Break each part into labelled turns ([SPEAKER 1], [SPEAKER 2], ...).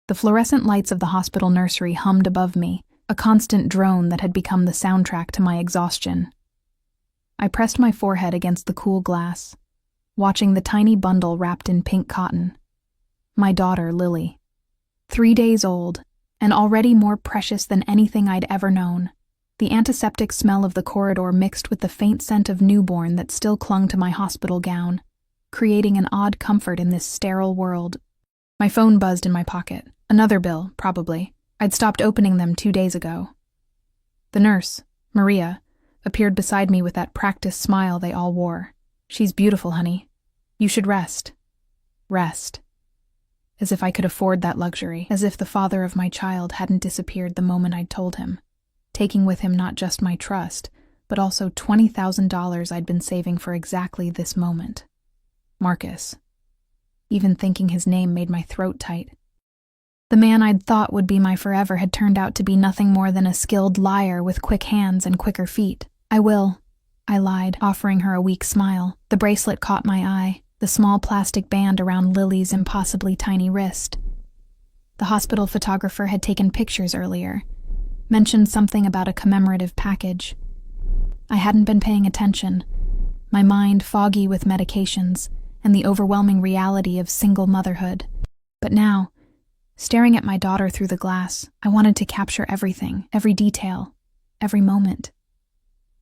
[SPEAKER 1] The fluorescent lights of the hospital nursery hummed above me, a constant drone that had become the soundtrack to my exhaustion. I pressed my forehead against the cool glass, watching the tiny bundle wrapped in pink cotton. My daughter, Lily. 3 days old, and already more precious than anything I'd ever known. The antiseptic smell of the corridor mixed with the faint scent of newborn that still clung to my hospital gown, creating an odd comfort in this sterile world. My phone buzzed in my pocket. Another bill, probably. I'd stopped opening them 2 days ago. The nurse, Maria, appeared beside me with that practiced smile they all wore. "She's beautiful, honey. You should rest." Rest. As if I could afford that luxury, as if the father of my child hadn't disappeared the moment I'd told him, taking with him not just my trust, but also $20,000 I'd been saving for exactly this moment. Marcus. Even thinking his name made my throat tight. The man I'd thought would be my forever had turned out to be nothing more than a skilled liar with quick hands and quicker feet. "I will," I lied, offering her a weak smile. The bracelet caught my eye, the small plastic band around Lily's impossibly tiny wrist. The hospital photographer had taken pictures earlier, mentioned something about a commemorative package. I hadn't been paying attention, my mind foggy with medications and the overwhelming reality of single motherhood. But now, staring at my daughter through the glass, I wanted to capture everything, every detail, every moment.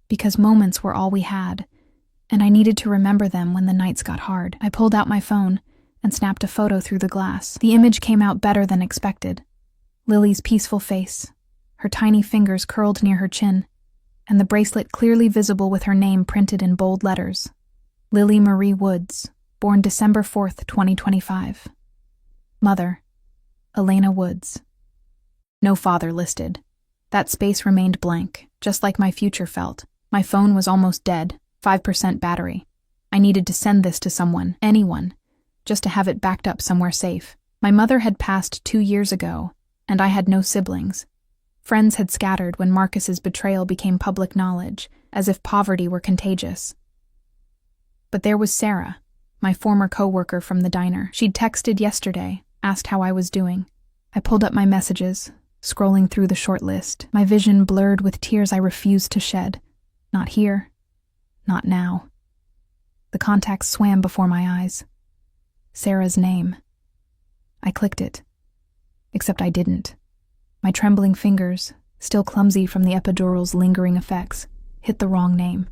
[SPEAKER 1] Because moments were all we had, and I needed to remember them when the nights got hard. I pulled out my phone and snapped a photo through the glass. The image came out better than expected. Lily's peaceful face, her tiny fingers curled near her chin, and the bracelet clearly visible with her name printed in bold letters. Lily Marie Woods, born December 4th, 2025. Mother, Elena Woods. No father listed. That space remained blank, just like my future felt. My phone was almost dead, 5% battery. I needed to send this to someone, anyone, just to have it backed up somewhere safe. My mother had passed 2 years ago, and I had no siblings. Friends had scattered when Marcus's betrayal became public knowledge, as if poverty were contagious. But there was Sarah, my former co-worker from the diner. She'd texted yesterday, asked how I was doing. I pulled up my messages, scrolling through the short list, my vision blurred with tears I refused to shed. Not here. Not now. The contacts swam before my eyes. Sarah's name. I clicked it. Except I didn't. My trembling fingers, still clumsy from the epidural's lingering effects, hit the wrong name.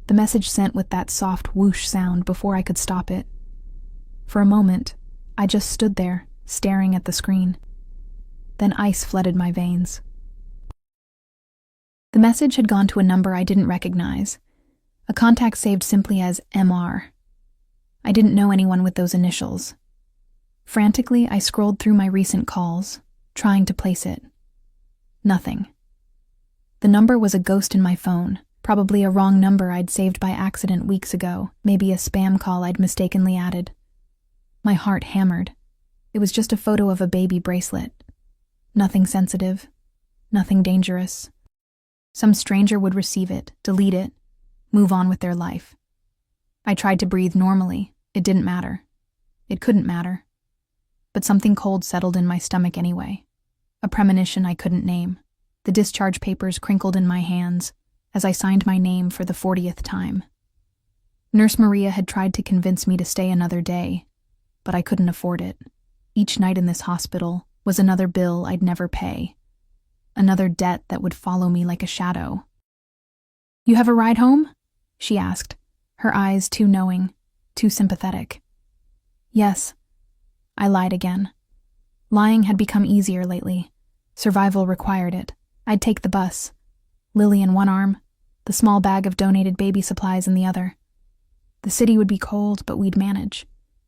[SPEAKER 1] The message sent with that soft whoosh sound before I could stop it. For a moment, I just stood there, staring at the screen. Then ice flooded my veins. The message had gone to a number I didn't recognize, a contact saved simply as MR. I didn't know anyone with those initials. Frantically, I scrolled through my recent calls, trying to place it. Nothing. The number was a ghost in my phone, probably a wrong number I'd saved by accident weeks ago, maybe a spam call I'd mistakenly added. My heart hammered. It was just a photo of a baby bracelet. Nothing sensitive, nothing dangerous. Some stranger would receive it, delete it, move on with their life. I tried to breathe normally. It didn't matter. It couldn't matter. But something cold settled in my stomach anyway. A premonition I couldn't name. The discharge papers crinkled in my hands as I signed my name for the 40th time. Nurse Maria had tried to convince me to stay another day, but I couldn't afford it. Each night in this hospital was another bill I'd never pay. Another debt that would follow me like a shadow. "You have a ride home?" she asked, her eyes too knowing, too sympathetic. "Yes." I lied again. Lying had become easier lately. Survival required it. I'd take the bus. Lily in one arm, the small bag of donated baby supplies in the other. The city would be cold, but we'd manage.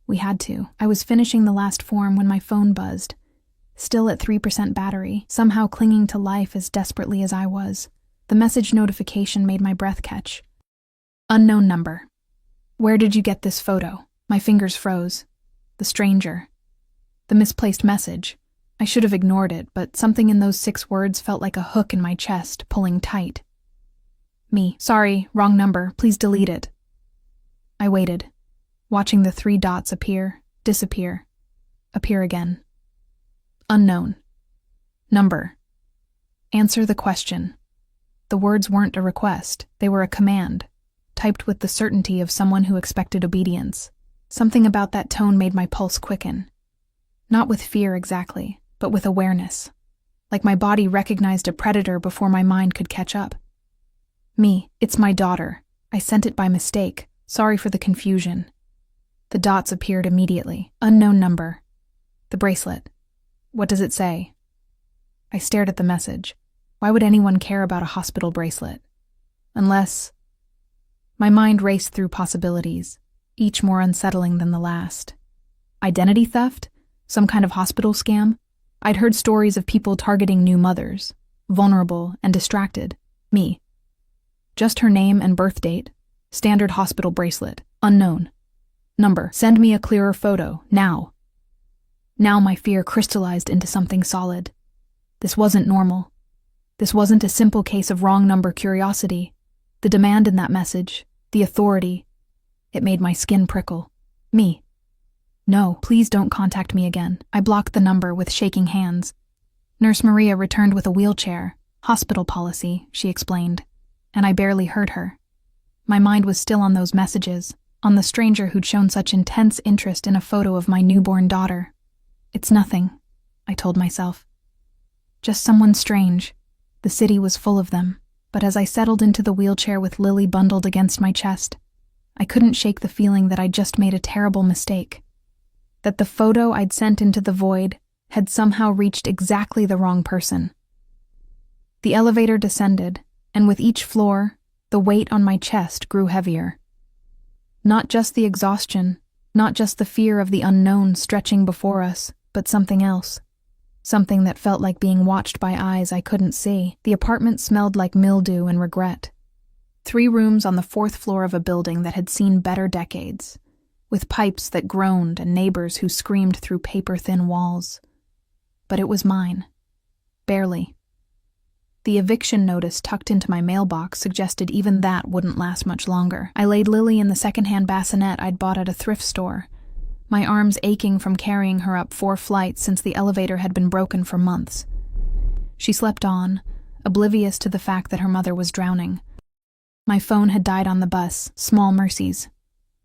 [SPEAKER 1] We had to. I was finishing the last form when my phone buzzed. Still at 3% battery, somehow clinging to life as desperately as I was. The message notification made my breath catch. Unknown number. "Where did you get this photo?" My fingers froze. The stranger. The misplaced message. I should have ignored it, but something in those 6 words felt like a hook in my chest, pulling tight. "Me. Sorry, wrong number. Please delete it." I waited, watching the 3 dots appear, disappear, appear again. Unknown. Number. Answer the question. The words weren't a request, they were a command, typed with the certainty of someone who expected obedience. Something about that tone made my pulse quicken. Not with fear exactly, but with awareness. Like my body recognized a predator before my mind could catch up. Me, it's my daughter. I sent it by mistake. Sorry for the confusion. The dots appeared immediately. Unknown number. The bracelet. What does it say? I stared at the message. Why would anyone care about a hospital bracelet? Unless... My mind raced through possibilities, each more unsettling than the last. Identity theft? Some kind of hospital scam? I'd heard stories of people targeting new mothers, vulnerable and distracted. Me. Just her name and birth date. Standard hospital bracelet. Unknown. Number. Send me a clearer photo, now. Now my fear crystallized into something solid. This wasn't normal. This wasn't a simple case of wrong number curiosity. The demand in that message, the authority, it made my skin prickle. Me. No, please don't contact me again. I blocked the number with shaking hands. Nurse Maria returned with a wheelchair. Hospital policy, she explained. And I barely heard her. My mind was still on those messages, on the stranger who'd shown such intense interest in a photo of my newborn daughter. It's nothing, I told myself. Just someone strange. The city was full of them, but as I settled into the wheelchair with Lily bundled against my chest, I couldn't shake the feeling that I'd just made a terrible mistake. That the photo I'd sent into the void had somehow reached exactly the wrong person. The elevator descended, and with each floor, the weight on my chest grew heavier. Not just the exhaustion, not just the fear of the unknown stretching before us, but something else. Something that felt like being watched by eyes I couldn't see. The apartment smelled like mildew and regret. 3 rooms on the 4th floor of a building that had seen better decades, with pipes that groaned and neighbors who screamed through paper-thin walls. But it was mine. Barely. The eviction notice tucked into my mailbox suggested even that wouldn't last much longer. I laid Lily in the second-hand bassinet I'd bought at a thrift store, my arms aching from carrying her up 4 flights since the elevator had been broken for months. She slept on, oblivious to the fact that her mother was drowning. My phone had died on the bus, small mercies.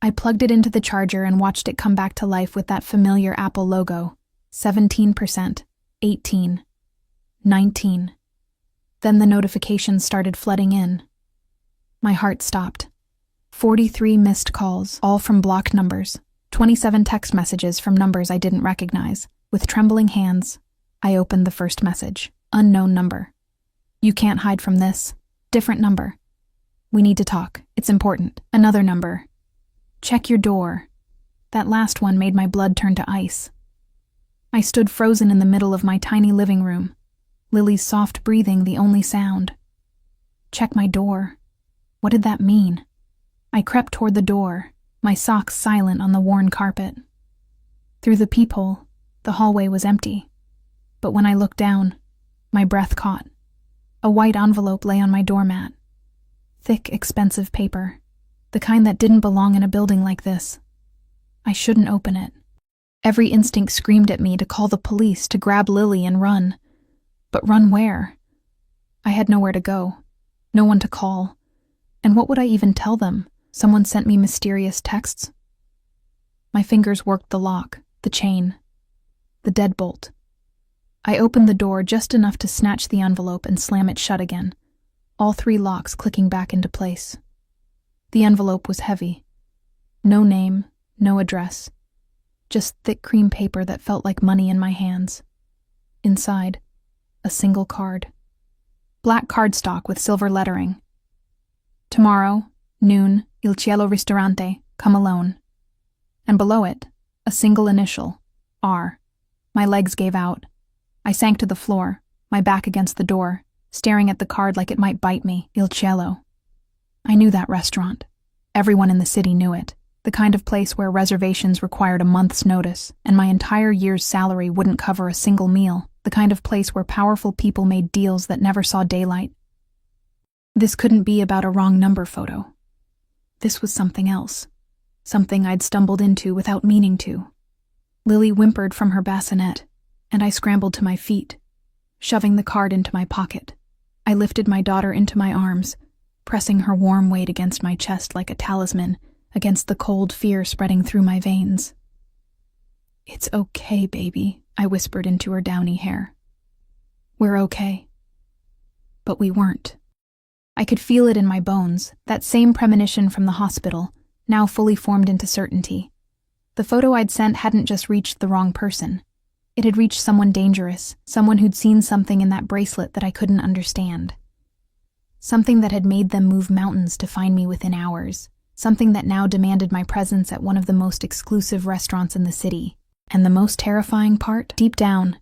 [SPEAKER 1] I plugged it into the charger and watched it come back to life with that familiar Apple logo. 17%, 18, 19. Then the notifications started flooding in. My heart stopped. 43 missed calls, all from blocked numbers. 27 text messages from numbers I didn't recognize. With trembling hands, I opened the first message. Unknown number. You can't hide from this. Different number. We need to talk. It's important. Another number. Check your door. That last one made my blood turn to ice. I stood frozen in the middle of my tiny living room, Lily's soft breathing the only sound. Check my door. What did that mean? I crept toward the door, my socks silent on the worn carpet. Through the peephole, the hallway was empty. But when I looked down, my breath caught. A white envelope lay on my doormat. Thick, expensive paper. The kind that didn't belong in a building like this. I shouldn't open it. Every instinct screamed at me to call the police, to grab Lily and run. But run where? I had nowhere to go. No one to call. And what would I even tell them? Someone sent me mysterious texts? My fingers worked the lock, the chain, the deadbolt. I opened the door just enough to snatch the envelope and slam it shut again, all 3 locks clicking back into place. The envelope was heavy. No name, no address. Just thick cream paper that felt like money in my hands. Inside, a single card. Black cardstock with silver lettering. Tomorrow, noon, Il Cielo Ristorante, come alone. And below it, a single initial, R. My legs gave out. I sank to the floor, my back against the door, staring at the card like it might bite me. Il Cielo. I knew that restaurant. Everyone in the city knew it. The kind of place where reservations required a month's notice, and my entire year's salary wouldn't cover a single meal. The kind of place where powerful people made deals that never saw daylight. This couldn't be about a wrong number photo. This was something else. Something I'd stumbled into without meaning to. Lily whimpered from her bassinet, and I scrambled to my feet, shoving the card into my pocket. I lifted my daughter into my arms, pressing her warm weight against my chest like a talisman against the cold fear spreading through my veins. "It's okay, baby," I whispered into her downy hair. "We're okay." But we weren't. I could feel it in my bones, that same premonition from the hospital, now fully formed into certainty. The photo I'd sent hadn't just reached the wrong person. It had reached someone dangerous, someone who'd seen something in that bracelet that I couldn't understand. Something that had made them move mountains to find me within hours. Something that now demanded my presence at one of the most exclusive restaurants in the city. And the most terrifying part, deep down,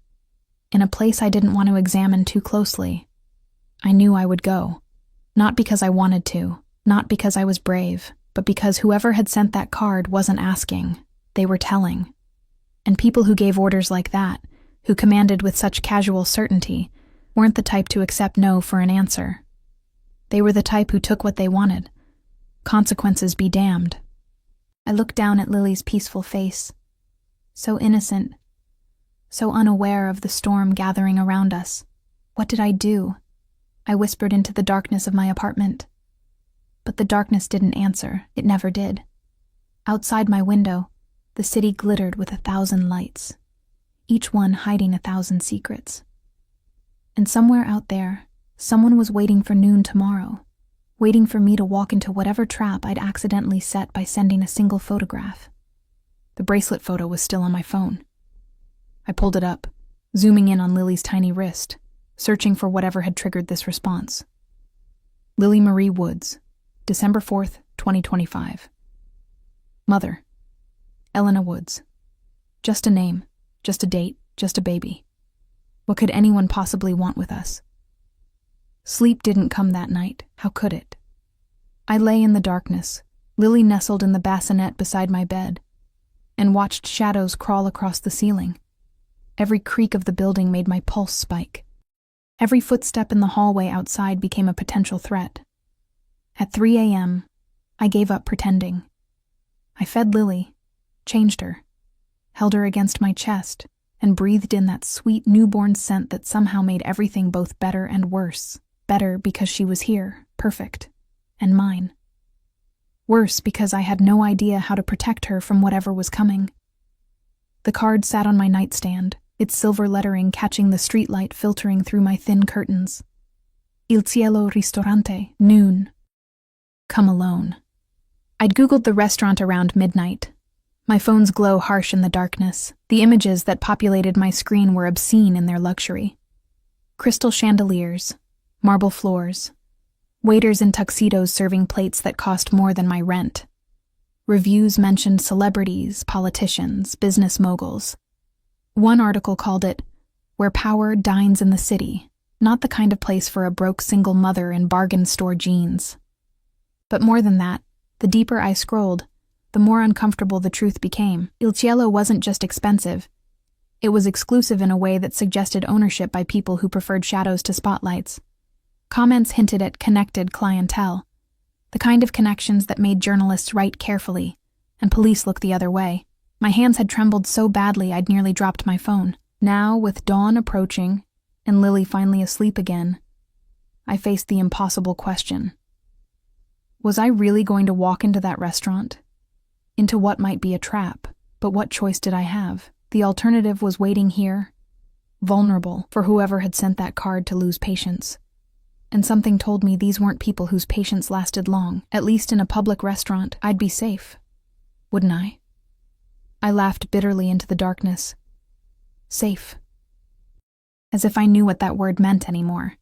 [SPEAKER 1] in a place I didn't want to examine too closely, I knew I would go. Not because I wanted to, not because I was brave, but because whoever had sent that card wasn't asking, they were telling. And people who gave orders like that, who commanded with such casual certainty, weren't the type to accept no for an answer. They were the type who took what they wanted. Consequences be damned. I looked down at Lily's peaceful face. So innocent, so unaware of the storm gathering around us. What did I do? I whispered into the darkness of my apartment. But the darkness didn't answer. It never did. Outside my window, the city glittered with 1,000 lights, each one hiding 1,000 secrets. And somewhere out there, someone was waiting for noon tomorrow, waiting for me to walk into whatever trap I'd accidentally set by sending a single photograph. The bracelet photo was still on my phone. I pulled it up, zooming in on Lily's tiny wrist, searching for whatever had triggered this response. Lily Marie Woods, December 4th, 2025. Mother, Elena Woods. Just a name, just a date, just a baby. What could anyone possibly want with us? Sleep didn't come that night. How could it? I lay in the darkness, Lily nestled in the bassinet beside my bed, and watched shadows crawl across the ceiling. Every creak of the building made my pulse spike. Every footstep in the hallway outside became a potential threat. At 3 a.m., I gave up pretending. I fed Lily, changed her, held her against my chest, and breathed in that sweet newborn scent that somehow made everything both better and worse. Better because she was here, perfect, and mine. Worse because I had no idea how to protect her from whatever was coming. The card sat on my nightstand, its silver lettering catching the streetlight filtering through my thin curtains. Il Cielo Ristorante, noon. Come alone. I'd Googled the restaurant around midnight. My phone's glow harsh in the darkness. The images that populated my screen were obscene in their luxury. Crystal chandeliers, marble floors, waiters in tuxedos serving plates that cost more than my rent. Reviews mentioned celebrities, politicians, business moguls. One article called it, "Where Power Dines in the City," not the kind of place for a broke single mother in bargain store jeans. But more than that, the deeper I scrolled, the more uncomfortable the truth became. Il Cielo wasn't just expensive. It was exclusive in a way that suggested ownership by people who preferred shadows to spotlights. Comments hinted at connected clientele, the kind of connections that made journalists write carefully and police look the other way. My hands had trembled so badly I'd nearly dropped my phone. Now, with dawn approaching and Lily finally asleep again, I faced the impossible question. Was I really going to walk into that restaurant? Into what might be a trap, but what choice did I have? The alternative was waiting here, vulnerable for whoever had sent that card to lose patience. And something told me these weren't people whose patience lasted long. At least in a public restaurant, I'd be safe. Wouldn't I? I laughed bitterly into the darkness. Safe. As if I knew what that word meant anymore.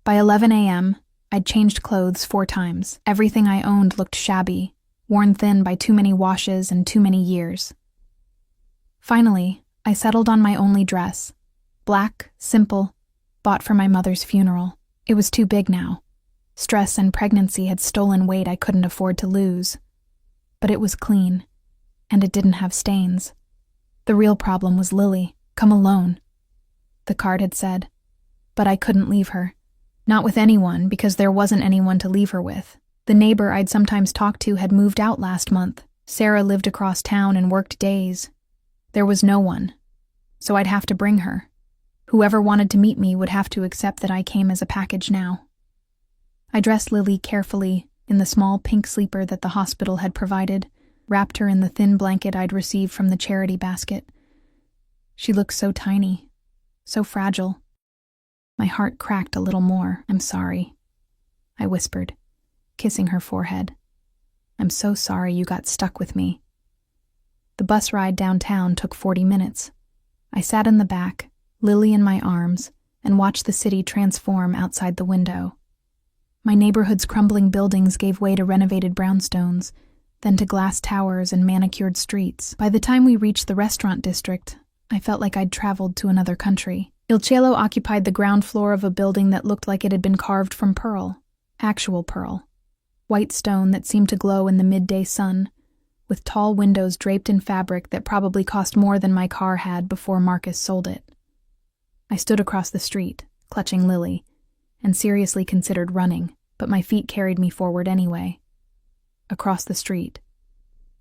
[SPEAKER 1] By 11 a.m., I'd changed clothes 4 times. Everything I owned looked shabby, worn thin by too many washes and too many years. Finally, I settled on my only dress. Black, simple, bought for my mother's funeral. It was too big now. Stress and pregnancy had stolen weight I couldn't afford to lose. But it was clean, and it didn't have stains. The real problem was Lily. Come alone, the card had said. But I couldn't leave her. Not with anyone, because there wasn't anyone to leave her with. The neighbor I'd sometimes talked to had moved out last month. Sarah lived across town and worked days. There was no one. so I'd have to bring her. Whoever wanted to meet me would have to accept that I came as a package now. I dressed Lily carefully in the small pink sleeper that the hospital had provided, wrapped her in the thin blanket I'd received from the charity basket. She looked so tiny, so fragile. My heart cracked a little more. "I'm sorry," I whispered, kissing her forehead. "I'm so sorry you got stuck with me." The bus ride downtown took 40 minutes. I sat in the back, Lily in my arms, and watched the city transform outside the window. My neighborhood's crumbling buildings gave way to renovated brownstones, then to glass towers and manicured streets. By the time we reached the restaurant district, I felt like I'd traveled to another country. Il Cielo occupied the ground floor of a building that looked like it had been carved from pearl, actual pearl, white stone that seemed to glow in the midday sun, with tall windows draped in fabric that probably cost more than my car had before Marcus sold it. I stood across the street, clutching Lily, and seriously considered running, but my feet carried me forward anyway. Across the street,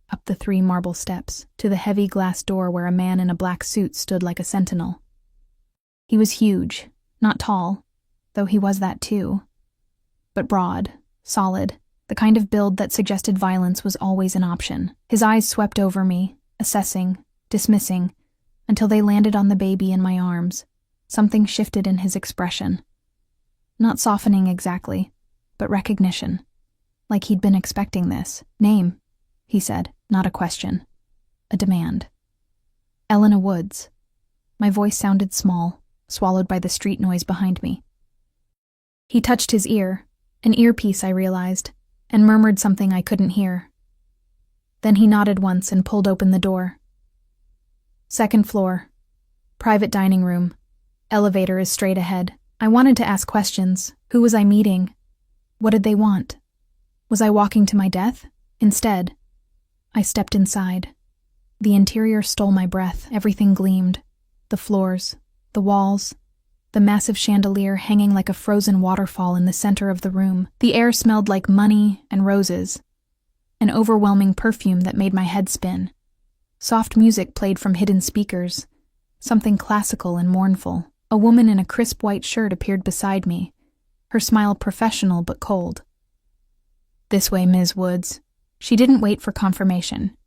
[SPEAKER 1] up the 3 marble steps, to the heavy glass door where a man in a black suit stood like a sentinel. He was huge, not tall, though he was that too, but broad, solid, the kind of build that suggested violence was always an option. His eyes swept over me, assessing, dismissing, until they landed on the baby in my arms. Something shifted in his expression. Not softening exactly, but recognition. Like he'd been expecting this. "Name," he said, not a question. A demand. "Elena Woods." My voice sounded small, swallowed by the street noise behind me. He touched his ear, an earpiece I realized, and murmured something I couldn't hear. Then he nodded once and pulled open the door. "Second floor. Private dining room. Elevator is straight ahead." I wanted to ask questions. Who was I meeting? What did they want? Was I walking to my death? Instead, I stepped inside. The interior stole my breath. Everything gleamed. The floors, the walls, the massive chandelier hanging like a frozen waterfall in the center of the room. The air smelled like money and roses, an overwhelming perfume that made my head spin. Soft music played from hidden speakers, something classical and mournful. A woman in a crisp white shirt appeared beside me, her smile professional but cold. "This way, Ms. Woods." She didn't wait for confirmation,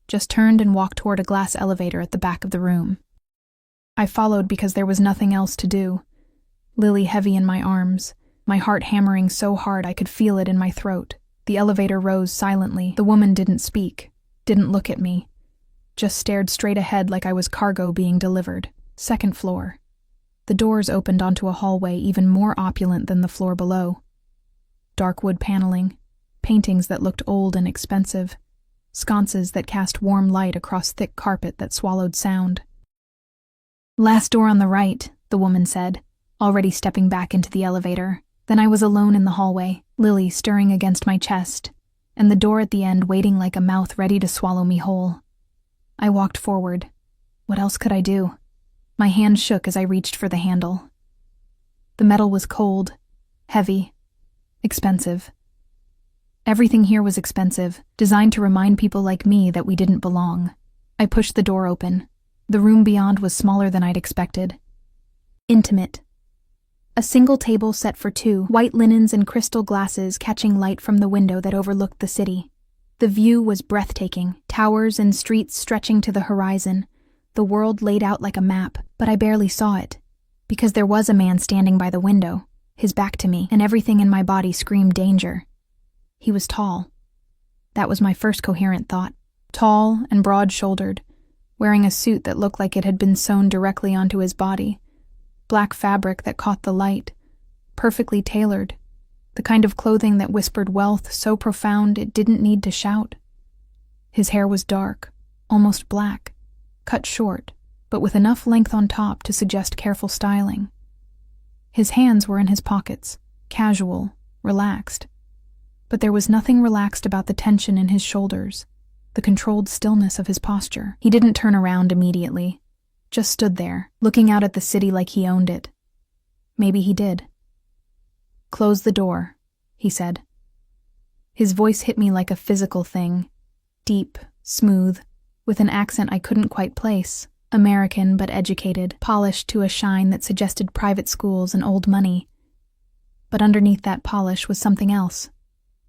[SPEAKER 1] just turned and walked toward a glass elevator at the back of the room. I followed because there was nothing else to do. Lily heavy in my arms, my heart hammering so hard I could feel it in my throat. The elevator rose silently. The woman didn't speak, didn't look at me, just stared straight ahead like I was cargo being delivered. Second floor. The doors opened onto a hallway even more opulent than the floor below. Dark wood paneling, paintings that looked old and expensive, sconces that cast warm light across thick carpet that swallowed sound. "Last door on the right," the woman said, already stepping back into the elevator. Then I was alone in the hallway, Lily stirring against my chest, and the door at the end waiting like a mouth ready to swallow me whole. I walked forward. What else could I do? My hand shook as I reached for the handle. The metal was cold, heavy, expensive. Everything here was expensive, designed to remind people like me that we didn't belong. I pushed the door open. The room beyond was smaller than I'd expected. Intimate. A single table set for 2, white linens and crystal glasses catching light from the window that overlooked the city. The view was breathtaking, towers and streets stretching to the horizon, the world laid out like a map, but I barely saw it, because there was a man standing by the window, his back to me, and everything in my body screamed danger. He was tall. That was my first coherent thought. Tall and broad-shouldered, wearing a suit that looked like it had been sewn directly onto his body, black fabric that caught the light, perfectly tailored, the kind of clothing that whispered wealth so profound it didn't need to shout. His hair was dark, almost black, cut short, but with enough length on top to suggest careful styling. His hands were in his pockets, casual, relaxed. But there was nothing relaxed about the tension in his shoulders, the controlled stillness of his posture. He didn't turn around immediately, just stood there, looking out at the city like he owned it. Maybe he did. "Close the door," he said. His voice hit me like a physical thing, deep, smooth, with an accent I couldn't quite place, American but educated, polished to a shine that suggested private schools and old money. But underneath that polish was something else.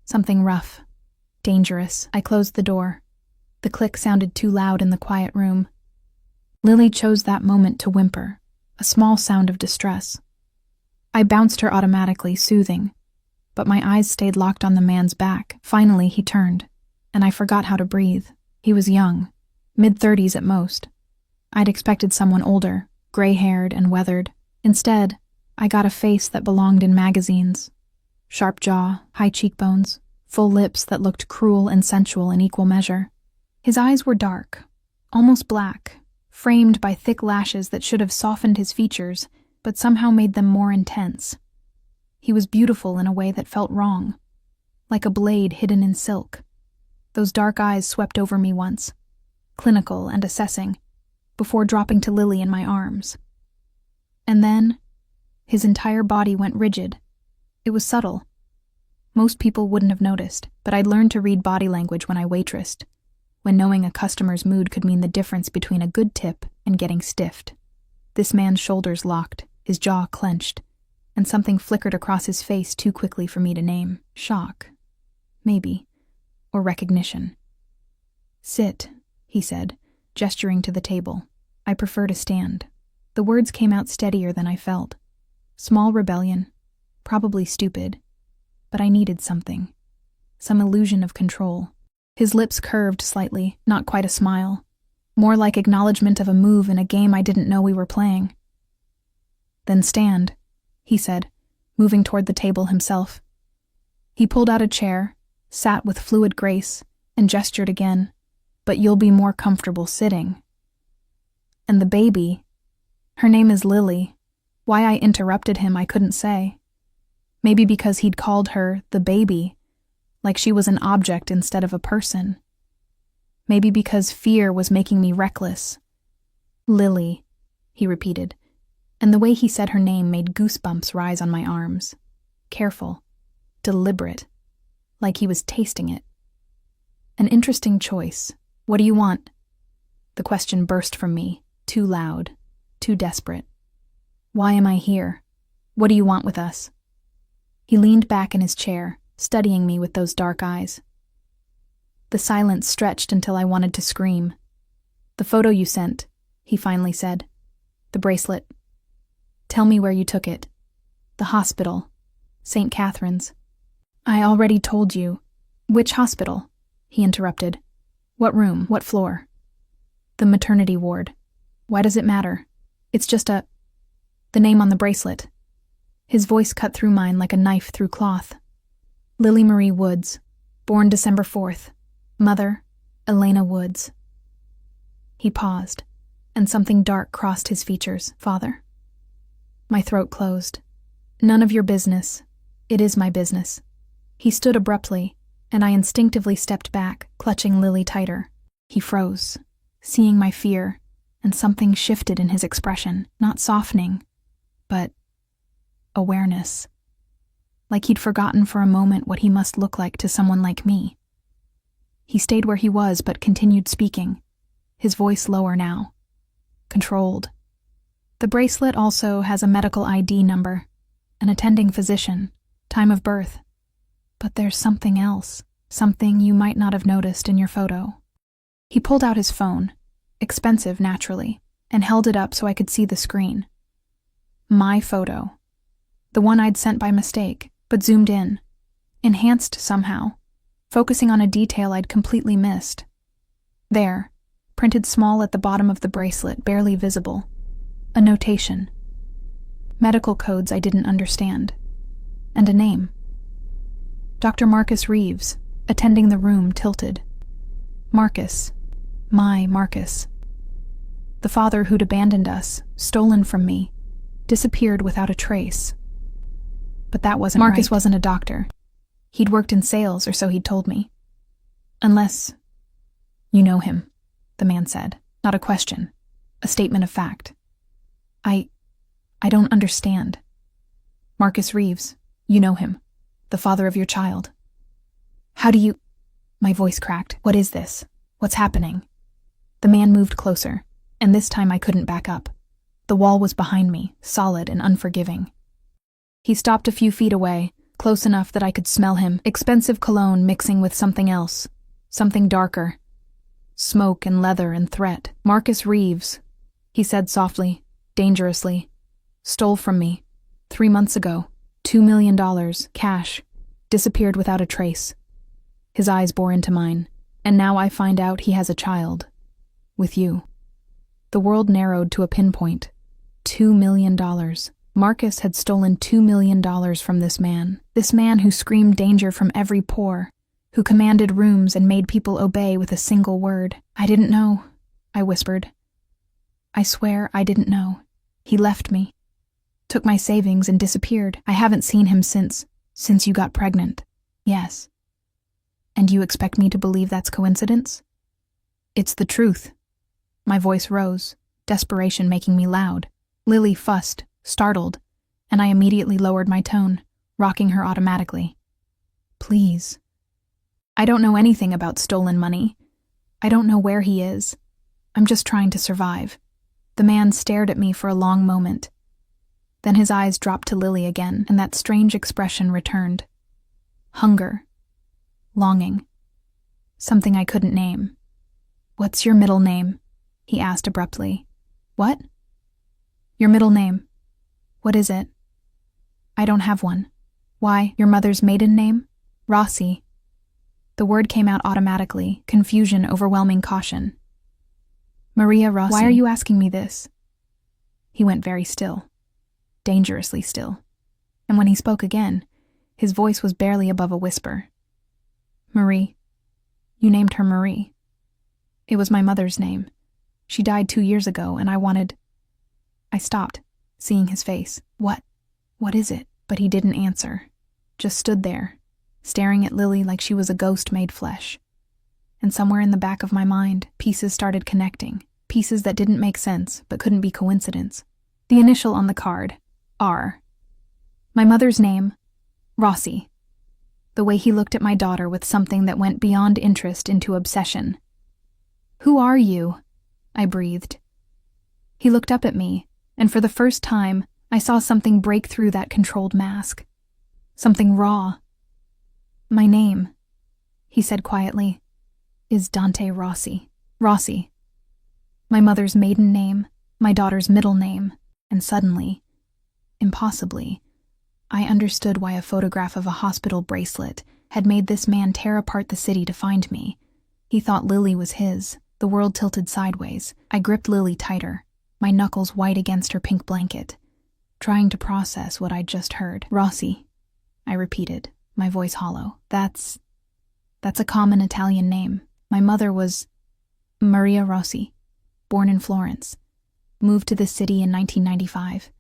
[SPEAKER 1] Something rough. Dangerous. I closed the door. The click sounded too loud in the quiet room. Lily chose that moment to whimper, a small sound of distress. I bounced her automatically, soothing, but my eyes stayed locked on the man's back. Finally, he turned, and I forgot how to breathe. He was young, mid-30s at most. I'd expected someone older, gray-haired and weathered. Instead, I got a face that belonged in magazines. Sharp jaw, high cheekbones, full lips that looked cruel and sensual in equal measure. His eyes were dark, almost black, framed by thick lashes that should have softened his features, but somehow made them more intense. He was beautiful in a way that felt wrong, like a blade hidden in silk. Those dark eyes swept over me once, clinical and assessing, before dropping to Lily in my arms. And then, his entire body went rigid. It was subtle. Most people wouldn't have noticed, but I'd learned to read body language when I waitressed, when knowing a customer's mood could mean the difference between a good tip and getting stiffed. This man's shoulders locked, his jaw clenched, and something flickered across his face too quickly for me to name. Shock. Maybe. Or recognition. "Sit," he said, gesturing to the table. "I prefer to stand." The words came out steadier than I felt. Small rebellion, probably stupid, but I needed something. Some illusion of control. His lips curved slightly, not quite a smile. More like acknowledgement of a move in a game I didn't know we were playing. "Then stand," he said, moving toward the table himself. He pulled out a chair, sat with fluid grace, and gestured again. "But you'll be more comfortable sitting." And the baby, her name is Lily. Why I interrupted him I couldn't say. Maybe because he'd called her the baby, like she was an object instead of a person. Maybe because fear was making me reckless. "Lily," he repeated, and the way he said her name made goosebumps rise on my arms. Careful, deliberate, like he was tasting it. An interesting choice. "What do you want?" The question burst from me, too loud, too desperate. "Why am I here? What do you want with us?" He leaned back in his chair, studying me with those dark eyes. The silence stretched until I wanted to scream. "The photo you sent," he finally said. "The bracelet. Tell me where you took it." "The hospital. St. Catherine's." "I already told you." "Which hospital?" he interrupted. "What room? What floor?" "The maternity ward." "Why does it matter?" "It's just the name on the bracelet." His voice cut through mine like a knife through cloth. "Lily Marie Woods, born December 4th. Mother, Elena Woods." He paused, and something dark crossed his features. "Father?" My throat closed. "None of your business. It is my business." He stood abruptly, and I instinctively stepped back, clutching Lily tighter. He froze, seeing my fear, and something shifted in his expression, not softening, but awareness. Like he'd forgotten for a moment what he must look like to someone like me. He stayed where he was but continued speaking, his voice lower now. Controlled. "The bracelet also has a medical ID number, an attending physician, time of birth. But there's something else, something you might not have noticed in your photo." He pulled out his phone, expensive naturally, and held it up so I could see the screen. My photo. The one I'd sent by mistake, but zoomed in, enhanced somehow, focusing on a detail I'd completely missed. There, printed small at the bottom of the bracelet, barely visible, a notation. Medical codes I didn't understand. And a name. Dr. Marcus Reeves, attending the room, tilted. Marcus. My Marcus. The father who'd abandoned us, stolen from me, disappeared without a trace. But that wasn't right. Marcus wasn't a doctor. He'd worked in sales, or so he'd told me. "Unless you know him," the man said. Not a question. A statement of fact. I don't understand." "Marcus Reeves, you know him. The father of your child." "How do you—" My voice cracked. "What is this? What's happening?" The man moved closer, And this time I couldn't back up. The wall was behind me, solid and unforgiving. He stopped a few feet away, close enough that I could smell him, expensive cologne mixing with something else, something darker. Smoke and leather and threat. Marcus Reeves, he said softly, dangerously, stole from me 3 months ago. $2 million, cash, disappeared without a trace. His eyes bore into mine, and now I find out he has a child. With you. The world narrowed to a pinpoint. $2 million. Marcus had stolen $2 million from this man who screamed danger from every pore, who commanded rooms and made people obey with a single word. I didn't know, I whispered. I swear I didn't know. He left me. Took my savings and disappeared. I haven't seen him since you got pregnant. Yes. And you expect me to believe that's coincidence? It's the truth. My voice rose, desperation making me loud. Lily fussed, startled, and I immediately lowered my tone, rocking her automatically. Please. I don't know anything about stolen money. I don't know where he is. I'm just trying to survive. The man stared at me for a long moment. Then his eyes dropped to Lily again, and that strange expression returned. Hunger. Longing. Something I couldn't name. What's your middle name? He asked abruptly. What? Your middle name. What is it? I don't have one. Why, your mother's maiden name? Rossi. The word came out automatically, confusion overwhelming caution. Maria Rossi. Why are you asking me this? He went very still. Dangerously still. And when he spoke again, his voice was barely above a whisper. Marie. You named her Marie. It was my mother's name. She died 2 years ago, and I stopped, seeing his face. What is it? But he didn't answer. Just stood there, staring at Lily like she was a ghost made flesh. And somewhere in the back of my mind, pieces started connecting. Pieces that didn't make sense, but couldn't be coincidence. The initial on the card. R. My mother's name, Rossi. The way he looked at my daughter with something that went beyond interest into obsession. Who are you? I breathed. He looked up at me, and for the first time, I saw something break through that controlled mask. Something raw. My name, he said quietly, is Dante Rossi. Rossi. My mother's maiden name, my daughter's middle name, and suddenly, impossibly, I understood why a photograph of a hospital bracelet had made this man tear apart the city to find me. He thought Lily was his. The world tilted sideways. I gripped Lily tighter, my knuckles white against her pink blanket, trying to process what I'd just heard. Rossi, I repeated, my voice hollow. That's a common Italian name. My mother was Maria Rossi, born in Florence, moved to this city in 1995.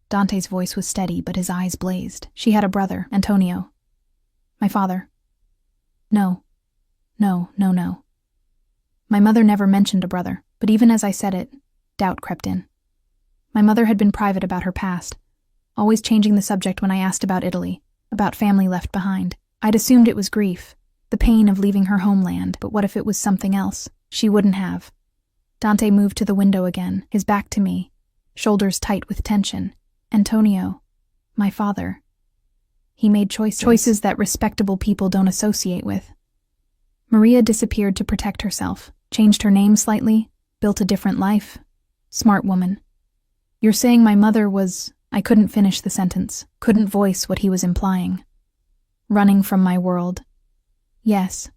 [SPEAKER 1] Dante's voice was steady, but his eyes blazed. She had a brother, Antonio. My father. No. My mother never mentioned a brother, but even as I said it, doubt crept in. My mother had been private about her past, always changing the subject when I asked about Italy, about family left behind. I'd assumed it was grief, the pain of leaving her homeland, but what if it was something else? She wouldn't have. Dante moved to the window again, his back to me, shoulders tight with tension. Antonio, my father. He made choices that respectable people don't associate with. Maria disappeared to protect herself, changed her name slightly, built a different life. Smart woman. You're saying my mother was... I couldn't finish the sentence, couldn't voice what he was implying. Running from my world. Yes.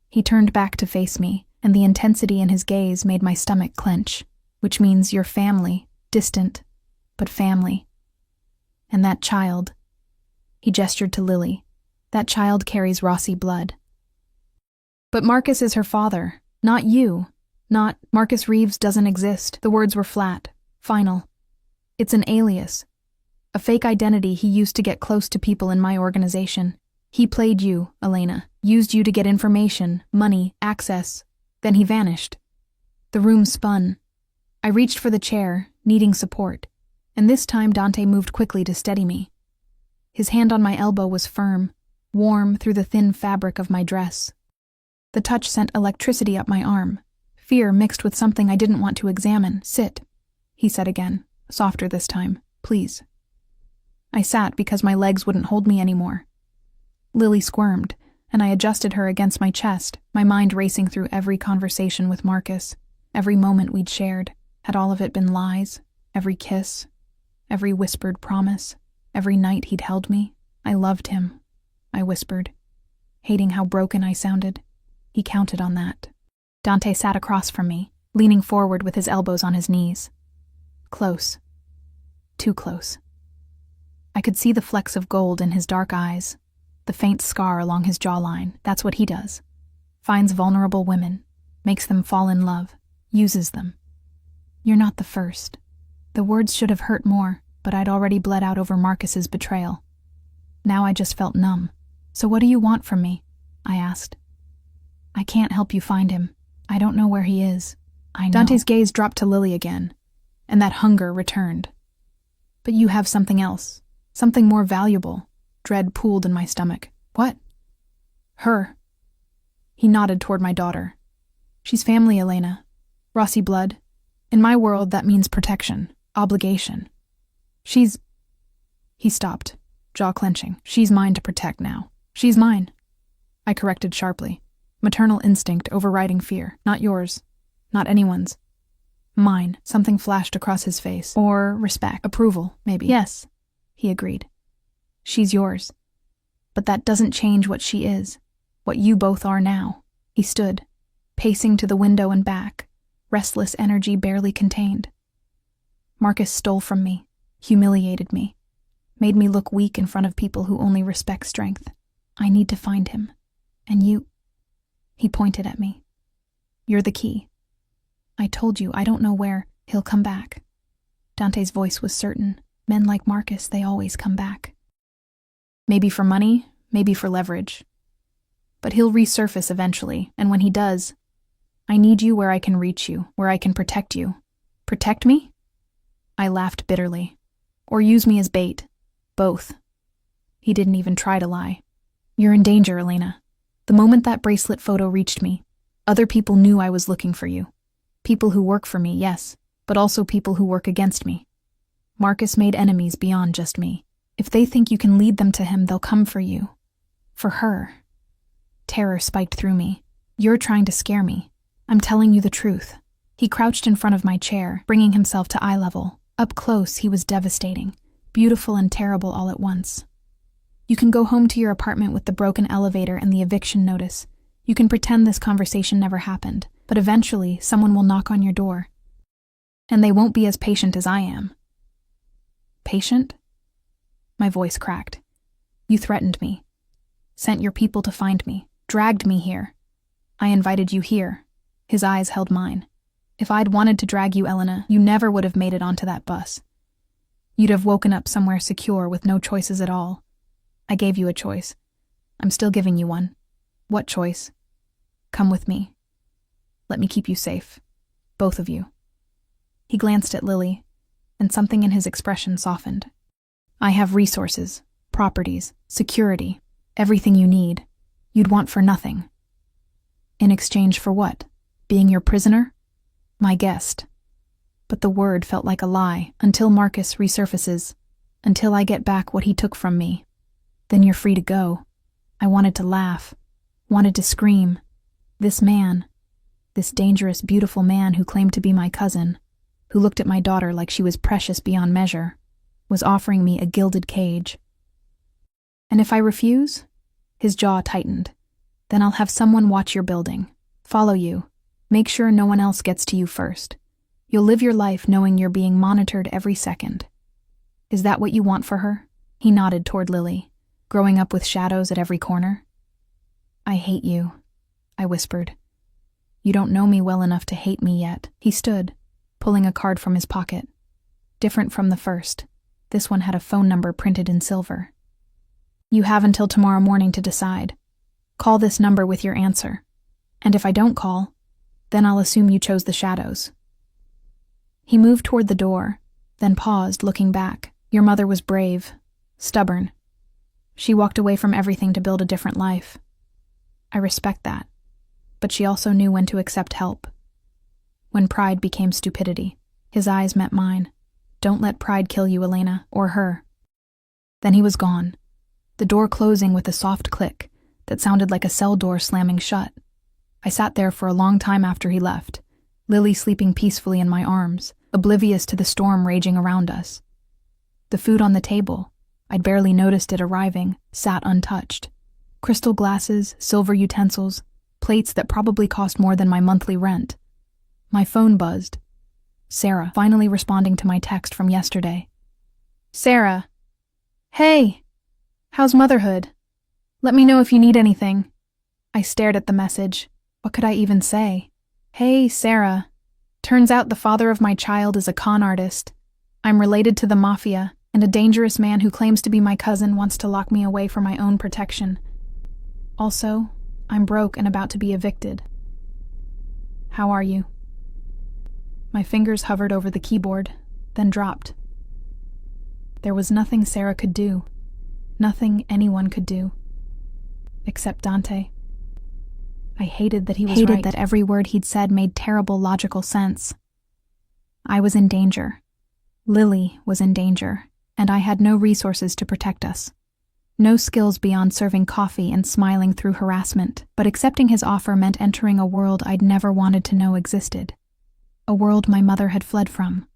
[SPEAKER 1] He turned back to face me, and the intensity in his gaze made my stomach clench, which means your family, distant, but family. And that child. He gestured to Lily. That child carries Rossi blood. But Marcus is her father, not you. Not Marcus Reeves doesn't exist. The words were flat, final. It's an alias. A fake identity he used to get close to people in my organization. He played you, Elena, used you to get information, money, access. Then he vanished. The room spun. I reached for the chair, needing support, and this time Dante moved quickly to steady me. His hand on my elbow was firm, warm through the thin fabric of my dress. The touch sent electricity up my arm, fear mixed with something I didn't want to examine. "Sit," he said again, softer this time. "Please." I sat because my legs wouldn't hold me anymore. Lily squirmed, and I adjusted her against my chest, my mind racing through every conversation with Marcus, every moment we'd shared. Had all of it been lies? Every kiss? Every whispered promise? Every night he'd held me? "I loved him," I whispered, hating how broken I sounded. He counted on that. Dante sat across from me, leaning forward with his elbows on his knees. Close. Too close. I could see the flecks of gold in his dark eyes, the faint scar along his jawline. That's what he does. Finds vulnerable women, makes them fall in love, uses them. "You're not the first." The words should have hurt more, but I'd already bled out over Marcus's betrayal. Now I just felt numb. "So what do you want from me?" I asked. "I can't help you find him. I don't know where he is." I know. Dante's gaze dropped to Lily again, and that hunger returned. "But you have something else, something more valuable." Dread pooled in my stomach. "What?" "Her." He nodded toward my daughter. "She's family, Elena. Rossi blood. In my world, that means protection, obligation. She's..." He stopped, jaw clenching. "She's mine to protect now. She's mine," I corrected sharply. Maternal instinct overriding fear. "Not yours. Not anyone's. Mine." Something flashed across his face. "Or respect. Approval, maybe." "Yes," he agreed. "She's yours. But that doesn't change what she is, what you both are now." He stood, pacing to the window and back, restless energy barely contained. Marcus stole from me, humiliated me, made me look weak in front of people who only respect strength. I need to find him. And you... He pointed at me. "You're the key. I told you, I don't know where. He'll come back." Dante's voice was certain. Men like Marcus, they always come back. Maybe for money, maybe for leverage. But he'll resurface eventually, and when he does, I need you where I can reach you, where I can protect you. Protect me? I laughed bitterly. Or use me as bait. Both. He didn't even try to lie. "You're in danger, Elena. The moment that bracelet photo reached me, other people knew I was looking for you. People who work for me, yes, but also people who work against me. Marcus made enemies beyond just me. If they think you can lead them to him, they'll come for you. For her." Terror spiked through me. "You're trying to scare me. I'm telling you the truth." He crouched in front of my chair, bringing himself to eye level. Up close, he was devastating, beautiful and terrible all at once. "You can go home to your apartment with the broken elevator and the eviction notice. You can pretend this conversation never happened, but eventually someone will knock on your door. And they won't be as patient as I am." "Patient?" My voice cracked. "You threatened me. Sent your people to find me. Dragged me here. I invited you here." His eyes held mine. "If I'd wanted to drag you, Elena, you never would have made it onto that bus. You'd have woken up somewhere secure with no choices at all. I gave you a choice. I'm still giving you one." "What choice?" "Come with me. Let me keep you safe. Both of you." He glanced at Lily, and something in his expression softened. "I have resources, properties, security, everything you need. You'd want for nothing." "In exchange for what? Being your prisoner?" "My guest." But the word felt like a lie. "Until Marcus resurfaces. Until I get back what he took from me. Then you're free to go." I wanted to laugh. Wanted to scream. This man, this dangerous, beautiful man who claimed to be my cousin, who looked at my daughter like she was precious beyond measure, was offering me a gilded cage. "And if I refuse?" His jaw tightened. "Then I'll have someone watch your building. Follow you. Make sure no one else gets to you first. You'll live your life knowing you're being monitored every second." "Is that what you want for her?" He nodded toward Lily. "Growing up with shadows at every corner?" "I hate you," I whispered. "You don't know me well enough to hate me yet." He stood, pulling a card from his pocket. Different from the first. This one had a phone number printed in silver. "You have until tomorrow morning to decide. Call this number with your answer. And if I don't call, then I'll assume you chose the shadows." He moved toward the door, then paused, looking back. "Your mother was brave, stubborn. She walked away from everything to build a different life. I respect that. But she also knew when to accept help. when pride became stupidity. His eyes met mine. Don't let pride kill you, Elena, or her. Then he was gone, the door closing with a soft click that sounded like a cell door slamming shut. I sat there for a long time after he left, Lily sleeping peacefully in my arms, oblivious to the storm raging around us. The food on the table, I'd barely noticed it arriving, sat untouched. Crystal glasses, silver utensils, plates that probably cost more than my monthly rent. My phone buzzed. Sarah, finally responding to my text from yesterday. Sarah. Hey. How's motherhood? Let me know if you need anything. I stared at the message. What could I even say? Hey, Sarah. Turns out the father of my child is a con artist. I'm related to the Mafia, and a dangerous man who claims to be my cousin wants to lock me away for my own protection. Also, I'm broke and about to be evicted. How are you? My fingers hovered over the keyboard, then dropped. There was nothing Sarah could do, nothing anyone could do, except Dante. I hated that he was right. That every word he'd said made terrible logical sense. I was in danger. Lily was in danger, and I had no resources to protect us. No skills beyond serving coffee and smiling through harassment, but accepting his offer meant entering a world I'd never wanted to know existed. A world my mother had fled from.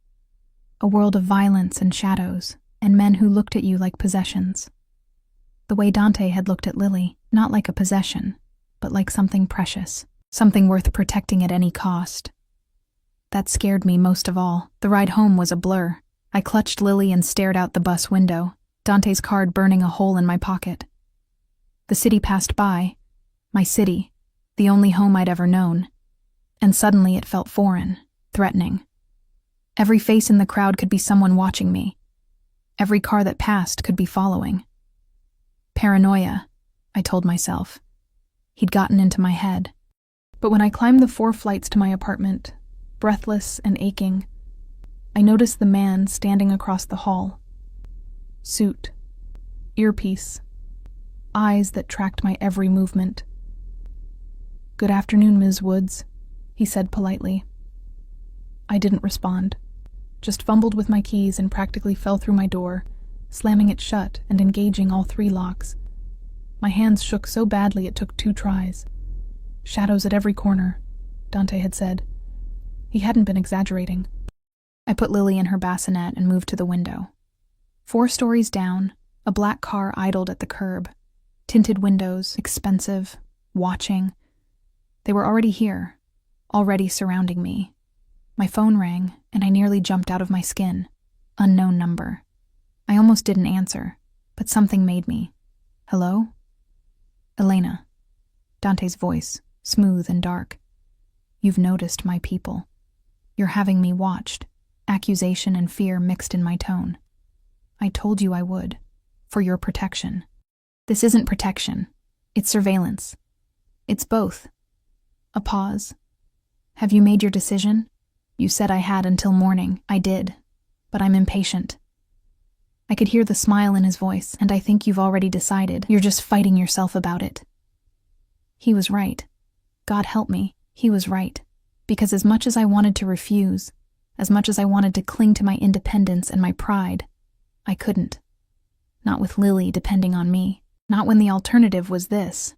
[SPEAKER 1] A world of violence and shadows, and men who looked at you like possessions. The way Dante had looked at Lily, not like a possession, but like something precious, something worth protecting at any cost. That scared me most of all. The ride home was a blur. I clutched Lily and stared out the bus window, Dante's card burning a hole in my pocket. The city passed by, my city, the only home I'd ever known, and suddenly it felt foreign, threatening. Every face in the crowd could be someone watching me. Every car that passed could be following. Paranoia, I told myself. He'd gotten into my head. But when I climbed the 4 flights to my apartment, breathless and aching, I noticed the man standing across the hall. Suit, earpiece, eyes that tracked my every movement. "Good afternoon, Ms. Woods," he said politely. I didn't respond, just fumbled with my keys and practically fell through my door, slamming it shut and engaging all 3 locks. My hands shook so badly it took 2 tries. Shadows at every corner, Dante had said. He hadn't been exaggerating. I put Lily in her bassinet and moved to the window. 4 stories down, a black car idled at the curb. Tinted windows, expensive, watching. They were already here, already surrounding me. My phone rang, and I nearly jumped out of my skin. Unknown number. I almost didn't answer, but something made me. Hello? Elena. Dante's voice, smooth and dark. You've noticed my people. You're having me watched, accusation and fear mixed in my tone. I told you I would, for your protection. This isn't protection. It's surveillance. It's both. A pause. Have you made your decision? You said I had until morning. I did, but I'm impatient. I could hear the smile in his voice, and I think you've already decided. You're just fighting yourself about it. He was right. God help me, he was right. Because as much as I wanted to refuse, as much as I wanted to cling to my independence and my pride, I couldn't. Not with Lily depending on me. Not when the alternative was this.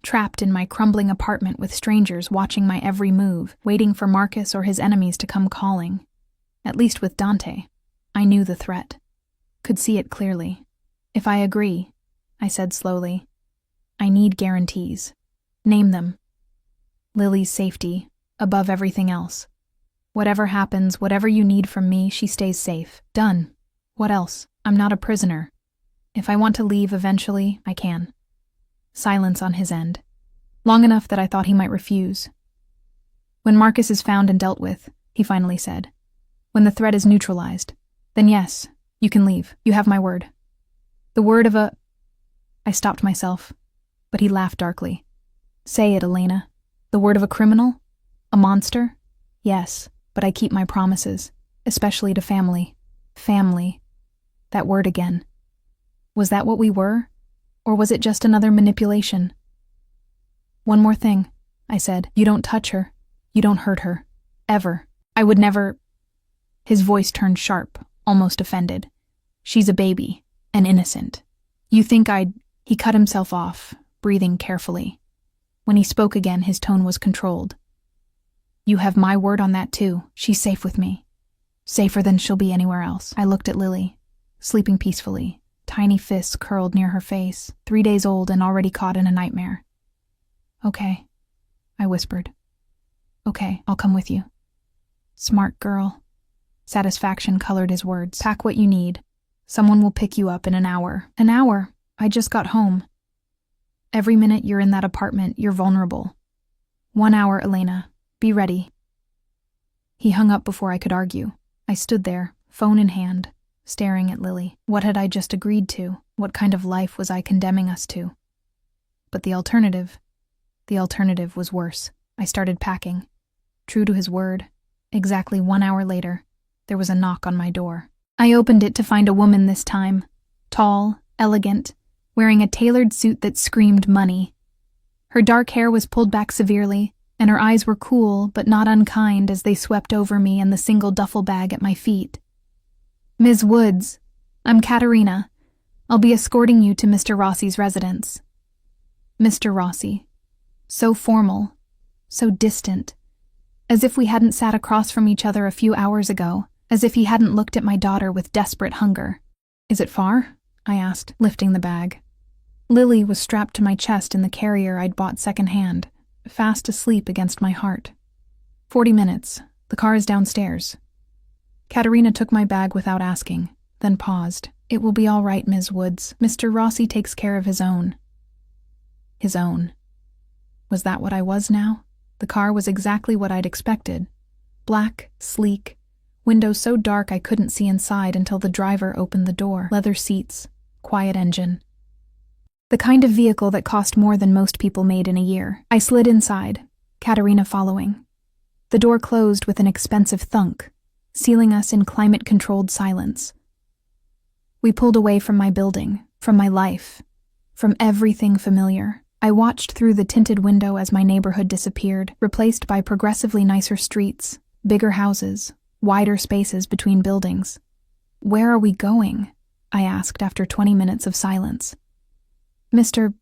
[SPEAKER 1] Trapped in my crumbling apartment with strangers watching my every move, waiting for Marcus or his enemies to come calling. At least with Dante, I knew the threat. Could see it clearly. If I agree, I said slowly, I need guarantees. Name them. Lily's safety, above everything else. Whatever happens, whatever you need from me, she stays safe. Done. What else? I'm not a prisoner. If I want to leave eventually, I can. Silence on his end. Long enough that I thought he might refuse. When Marcus is found and dealt with, he finally said. When the threat is neutralized, then yes, you can leave. You have my word. The word of a... I stopped myself, but he laughed darkly. Say it, Elena. The word of a criminal? A monster? Yes, but I keep my promises, especially to family. Family. That word again. Was that what we were? Or was it just another manipulation? One more thing, I said. You don't touch her. You don't hurt her. Ever. I would never. His voice turned sharp, almost offended. She's a baby, an innocent. You think I'd. He cut himself off, breathing carefully. When he spoke again, his tone was controlled. You have my word on that too. She's safe with me. Safer than she'll be anywhere else. I looked at Lily, sleeping peacefully, tiny fists curled near her face, 3 days old and already caught in a nightmare. Okay, I whispered. Okay, I'll come with you. Smart girl. Satisfaction colored his words. Pack what you need. Someone will pick you up in an hour. An hour? I just got home. Every minute you're in that apartment, you're vulnerable. 1 hour, Elena. Be ready. He hung up before I could argue. I stood there, phone in hand, staring at Lily. What had I just agreed to? What kind of life was I condemning us to? But the alternative was worse. I started packing. True to his word, exactly 1 hour later, there was a knock on my door. I opened it to find a woman this time, tall, elegant, wearing a tailored suit that screamed money. Her dark hair was pulled back severely, and her eyes were cool but not unkind as they swept over me and the single duffel bag at my feet. Ms. Woods, I'm Katerina. I'll be escorting you to Mr. Rossi's residence. Mr. Rossi. So formal, so distant, as if we hadn't sat across from each other a few hours ago, as if he hadn't looked at my daughter with desperate hunger. Is it far? I asked, lifting the bag. Lily was strapped to my chest in the carrier I'd bought secondhand, fast asleep against my heart. 40 minutes. The car is downstairs. Katerina took my bag without asking, then paused. It will be all right, Ms. Woods. Mr. Rossi takes care of his own. His own. Was that what I was now? The car was exactly what I'd expected. Black, sleek, windows so dark I couldn't see inside until the driver opened the door. Leather seats, quiet engine. The kind of vehicle that cost more than most people made in a year. I slid inside, Katerina following. The door closed with an expensive thunk, sealing us in climate-controlled silence. We pulled away from my building, from my life, from everything familiar. I watched through the tinted window as my neighborhood disappeared, replaced by progressively nicer streets, bigger houses, wider spaces between buildings. Where are we going? I asked after 20 minutes of silence. Mr.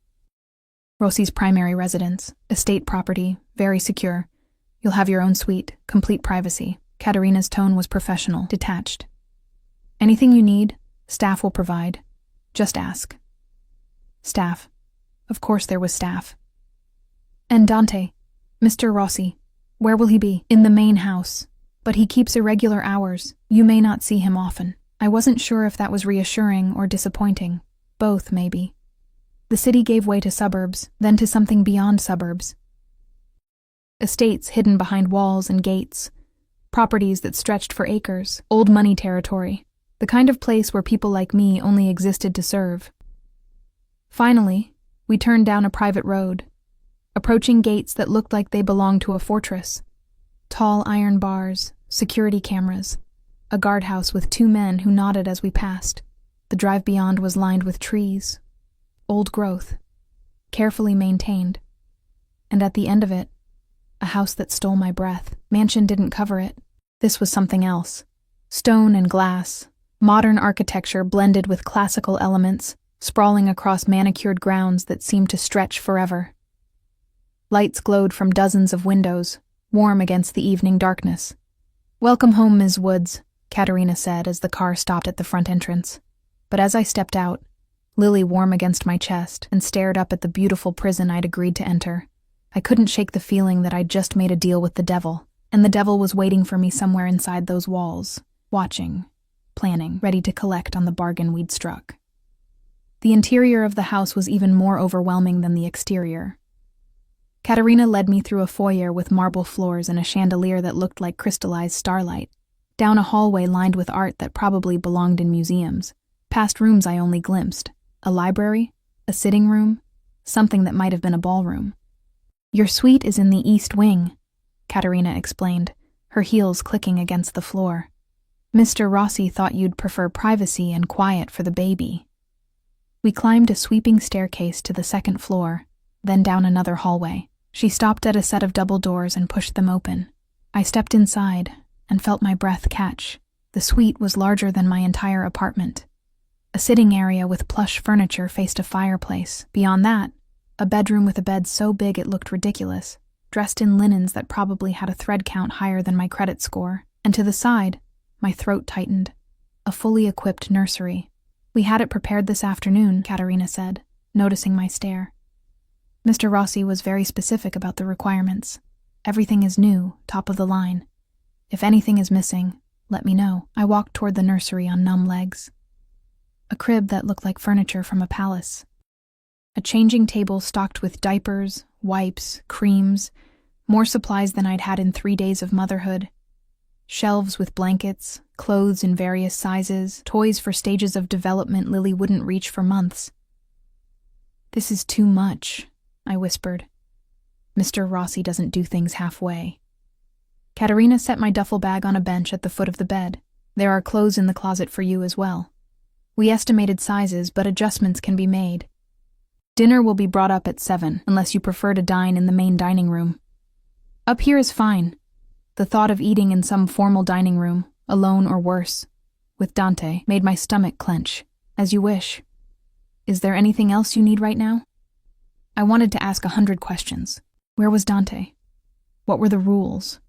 [SPEAKER 1] Rossi's primary residence, estate property, very secure. You'll have your own suite, complete privacy. Katerina's tone was professional, detached. Anything you need, staff will provide. Just ask. Staff. Of course there was staff. And Dante, Mr. Rossi, where will he be? In the main house. But he keeps irregular hours. You may not see him often. I wasn't sure if that was reassuring or disappointing. Both, maybe. The city gave way to suburbs, then to something beyond suburbs. Estates hidden behind walls and gates. Properties that stretched for acres. Old money territory. The kind of place where people like me only existed to serve. Finally, we turned down a private road, approaching gates that looked like they belonged to a fortress. Tall iron bars, security cameras, a guardhouse with 2 men who nodded as we passed. The drive beyond was lined with trees. Old growth, carefully maintained. And at the end of it, a house that stole my breath. Mansion didn't cover it. This was something else. Stone and glass, modern architecture blended with classical elements, sprawling across manicured grounds that seemed to stretch forever. Lights glowed from dozens of windows, warm against the evening darkness. Welcome home, Ms. Woods, Katerina said as the car stopped at the front entrance. But as I stepped out, Lily warm against my chest and stared up at the beautiful prison I'd agreed to enter, I couldn't shake the feeling that I'd just made a deal with the devil, and the devil was waiting for me somewhere inside those walls, watching, planning, ready to collect on the bargain we'd struck. The interior of the house was even more overwhelming than the exterior. Katerina led me through a foyer with marble floors and a chandelier that looked like crystallized starlight, down a hallway lined with art that probably belonged in museums, past rooms I only glimpsed, a library, a sitting room, something that might have been a ballroom. Your suite is in the east wing, Katerina explained, her heels clicking against the floor. Mr. Rossi thought you'd prefer privacy and quiet for the baby. We climbed a sweeping staircase to the second floor, then down another hallway. She stopped at a set of double doors and pushed them open. I stepped inside and felt my breath catch. The suite was larger than my entire apartment. A sitting area with plush furniture faced a fireplace. Beyond that, a bedroom with a bed so big it looked ridiculous, dressed in linens that probably had a thread count higher than my credit score. And to the side, my throat tightened, a fully equipped nursery. "We had it prepared this afternoon," Katerina said, noticing my stare. Mr. Rossi was very specific about the requirements. "Everything is new, top of the line. If anything is missing, let me know." I walked toward the nursery on numb legs. A crib that looked like furniture from a palace. A changing table stocked with diapers, wipes, creams, more supplies than I'd had in 3 days of motherhood. Shelves with blankets, clothes in various sizes, toys for stages of development Lily wouldn't reach for months. "This is too much," I whispered. "Mr. Rossi doesn't do things halfway." Katerina set my duffel bag on a bench at the foot of the bed. "There are clothes in the closet for you as well. We estimated sizes, but adjustments can be made. Dinner will be brought up at 7, unless you prefer to dine in the main dining room. Up here is fine." The thought of eating in some formal dining room, alone or worse, with Dante, made my stomach clench. "As you wish. Is there anything else you need right now?" I wanted to ask 100 questions. Where was Dante? What were the rules?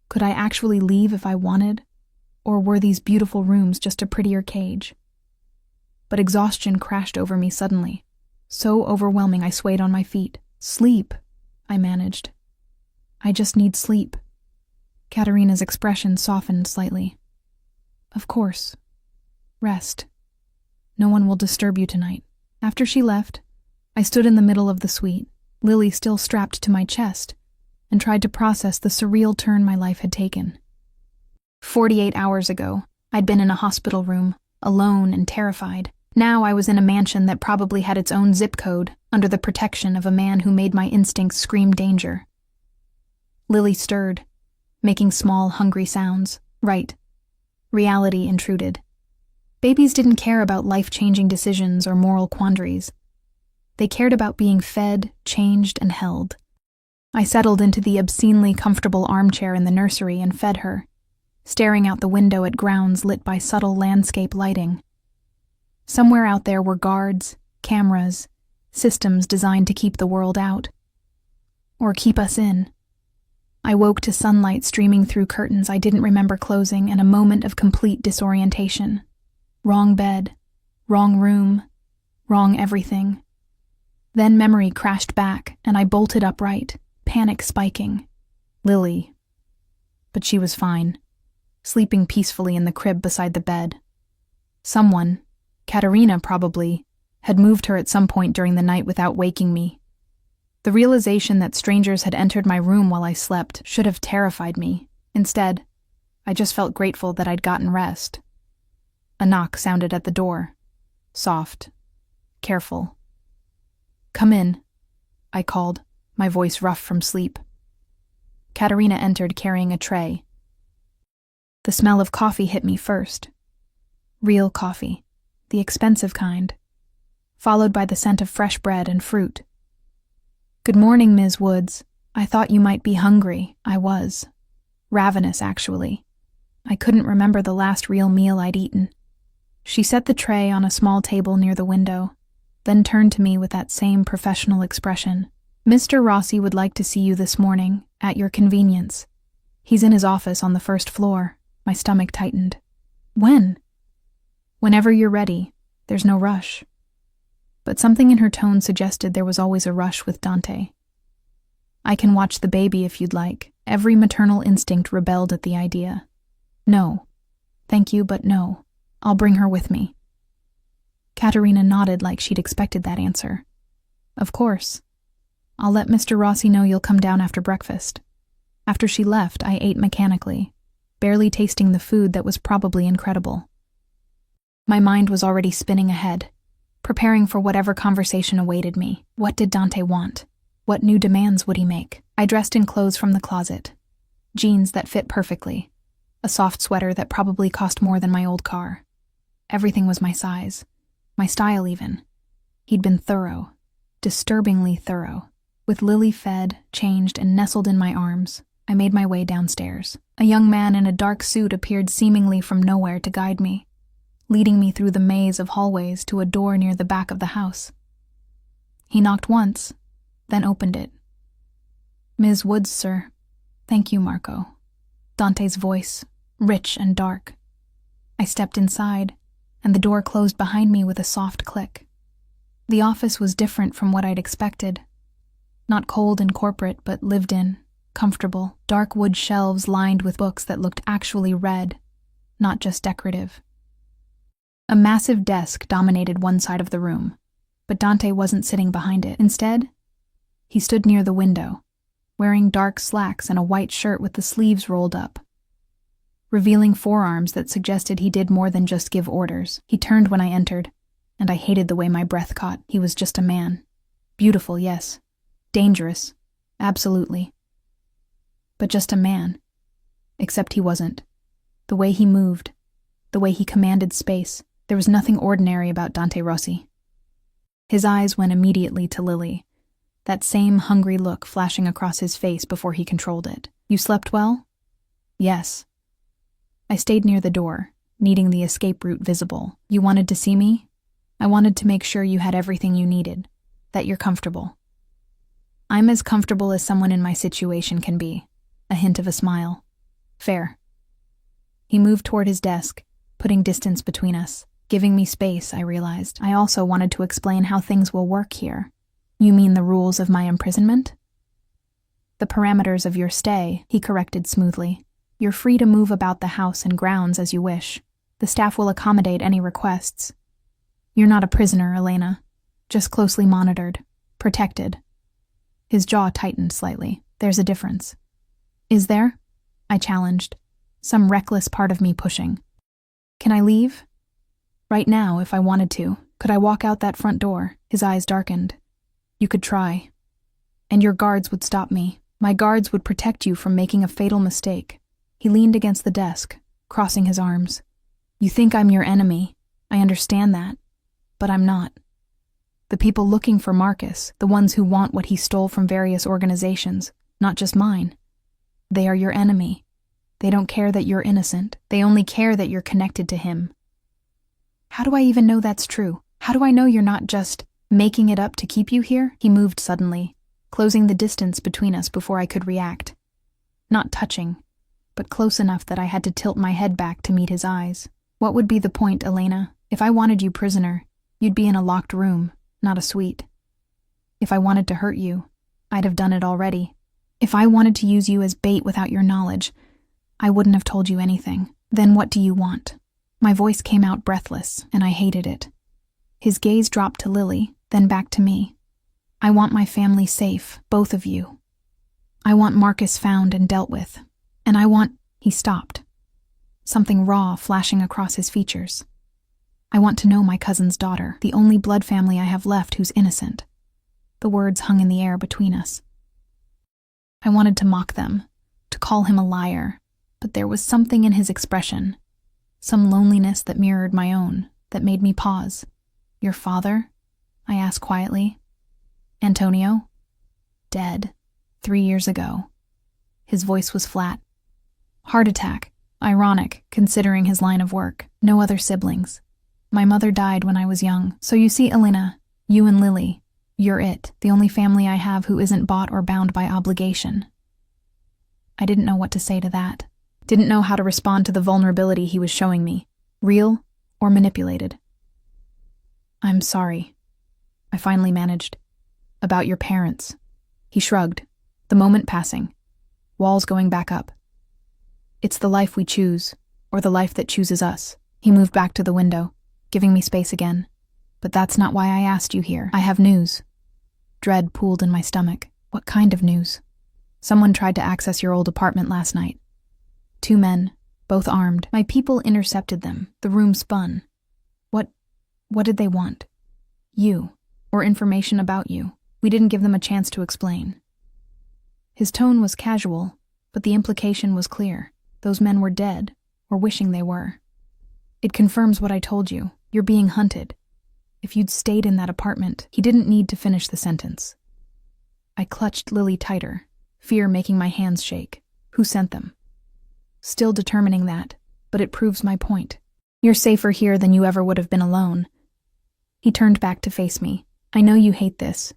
[SPEAKER 1] Could I actually leave if I wanted? Or were these beautiful rooms just a prettier cage? But exhaustion crashed over me suddenly. So overwhelming I swayed on my feet. "Sleep," I managed. "I just need sleep." Katerina's expression softened slightly. "Of course. Rest. No one will disturb you tonight." After she left, I stood in the middle of the suite, Lily still strapped to my chest, and tried to process the surreal turn my life had taken. 48 hours ago, I'd been in a hospital room, alone and terrified. Now I was in a mansion that probably had its own zip code, under the protection of a man who made my instincts scream danger. Lily stirred, making small, hungry sounds. Right. Reality intruded. Babies didn't care about life-changing decisions or moral quandaries. They cared about being fed, changed, and held. I settled into the obscenely comfortable armchair in the nursery and fed her, staring out the window at grounds lit by subtle landscape lighting. Somewhere out there were guards, cameras, systems designed to keep the world out. Or keep us in. I woke to sunlight streaming through curtains I didn't remember closing and a moment of complete disorientation. Wrong bed, wrong room, wrong everything. Then memory crashed back and I bolted upright, panic spiking. Lily. But she was fine, sleeping peacefully in the crib beside the bed. Someone, Katerina probably, had moved her at some point during the night without waking me. The realization that strangers had entered my room while I slept should have terrified me. Instead, I just felt grateful that I'd gotten rest. A knock sounded at the door. Soft. Careful. "Come in," I called, my voice rough from sleep. Katerina entered carrying a tray. The smell of coffee hit me first. Real coffee, the expensive kind, followed by the scent of fresh bread and fruit. "Good morning, Ms. Woods. I thought you might be hungry." I was. Ravenous, actually. I couldn't remember the last real meal I'd eaten. She set the tray on a small table near the window, then turned to me with that same professional expression. "Mr. Rossi would like to see you this morning, at your convenience. He's in his office on the first floor." My stomach tightened. "When?" "Whenever you're ready. There's no rush." But something in her tone suggested there was always a rush with Dante. "I can watch the baby if you'd like." Every maternal instinct rebelled at the idea. "No. Thank you, but no. I'll bring her with me." Katerina nodded like she'd expected that answer. "Of course. I'll let Mr. Rossi know you'll come down after breakfast." After she left, I ate mechanically, barely tasting the food that was probably incredible. My mind was already spinning ahead, preparing for whatever conversation awaited me. What did Dante want? What new demands would he make? I dressed in clothes from the closet. Jeans that fit perfectly. A soft sweater that probably cost more than my old car. Everything was my size. My style even. He'd been thorough. Disturbingly thorough. With Lily fed, changed, and nestled in my arms, I made my way downstairs. A young man in a dark suit appeared seemingly from nowhere to guide me, leading me through the maze of hallways to a door near the back of the house. He knocked once, then opened it. "Ms. Woods, sir." "Thank you, Marco." Dante's voice, rich and dark. I stepped inside, and the door closed behind me with a soft click. The office was different from what I'd expected. Not cold and corporate, but lived in, comfortable, dark wood shelves lined with books that looked actually read, not just decorative. A massive desk dominated one side of the room, but Dante wasn't sitting behind it. Instead, he stood near the window, wearing dark slacks and a white shirt with the sleeves rolled up, revealing forearms that suggested he did more than just give orders. He turned when I entered, and I hated the way my breath caught. He was just a man. Beautiful, yes. Dangerous, absolutely. But just a man. Except he wasn't. The way he moved, the way he commanded space, there was nothing ordinary about Dante Rossi. His eyes went immediately to Lily, that same hungry look flashing across his face before he controlled it. "You slept well?" "Yes." I stayed near the door, needing the escape route visible. "You wanted to see me?" "I wanted to make sure you had everything you needed, that you're comfortable." "I'm as comfortable as someone in my situation can be." A hint of a smile. "Fair." He moved toward his desk, putting distance between us. Giving me space, I realized. I also wanted to explain how things will work here. "You mean the rules of my imprisonment?" "The parameters of your stay," he corrected smoothly. "You're free to move about the house and grounds as you wish. The staff will accommodate any requests. You're not a prisoner, Elena. Just closely monitored. Protected." His jaw tightened slightly. "There's a difference." "Is there?" I challenged, some reckless part of me pushing. "Can I leave?" "Right now, if I wanted to. Could I walk out that front door?" His eyes darkened. "You could try. And your guards would stop me. My guards would protect you from making a fatal mistake." He leaned against the desk, crossing his arms. "You think I'm your enemy. I understand that. But I'm not. The people looking for Marcus, the ones who want what he stole from various organizations, not just mine, they are your enemy. They don't care that you're innocent. They only care that you're connected to him." "How do I even know that's true? How do I know you're not just making it up to keep you here?" He moved suddenly, closing the distance between us before I could react. Not touching, but close enough that I had to tilt my head back to meet his eyes. "What would be the point, Elena? If I wanted you prisoner, you'd be in a locked room, not a suite. If I wanted to hurt you, I'd have done it already. If I wanted to use you as bait without your knowledge, I wouldn't have told you anything. Then what do you want?" My voice came out breathless, and I hated it. His gaze dropped to Lily, then back to me. "I want my family safe, both of you. I want Marcus found and dealt with. And I want—" He stopped, something raw flashing across his features. "I want to know my cousin's daughter, the only blood family I have left who's innocent." The words hung in the air between us. I wanted to mock them, to call him a liar, but there was something in his expression, some loneliness that mirrored my own, that made me pause. "Your father?" I asked quietly. "Antonio? Dead. 3 years ago." His voice was flat. "Heart attack. Ironic, considering his line of work. No other siblings. My mother died when I was young. So you see, Elena, you and Lily, you're it, the only family I have who isn't bought or bound by obligation." I didn't know what to say to that. Didn't know how to respond to the vulnerability he was showing me, real or manipulated. "I'm sorry," I finally managed. "About your parents." He shrugged, the moment passing, walls going back up. "It's the life we choose, or the life that chooses us." He moved back to the window, giving me space again. "But that's not why I asked you here. I have news." Dread pooled in my stomach. "What kind of news?" "Someone tried to access your old apartment last night. 2 men, both armed. My people intercepted them. The room spun. What did they want? You, or information about you. We didn't give them a chance to explain." His tone was casual, but the implication was clear. Those men were dead, or wishing they were. "It confirms what I told you. You're being hunted. If you'd stayed in that apartment." He didn't need to finish the sentence. I clutched Lily tighter, fear making my hands shake. Who sent them? Still determining that, but it proves my point. You're safer here than you ever would have been alone. He turned back to face me. I know you hate this.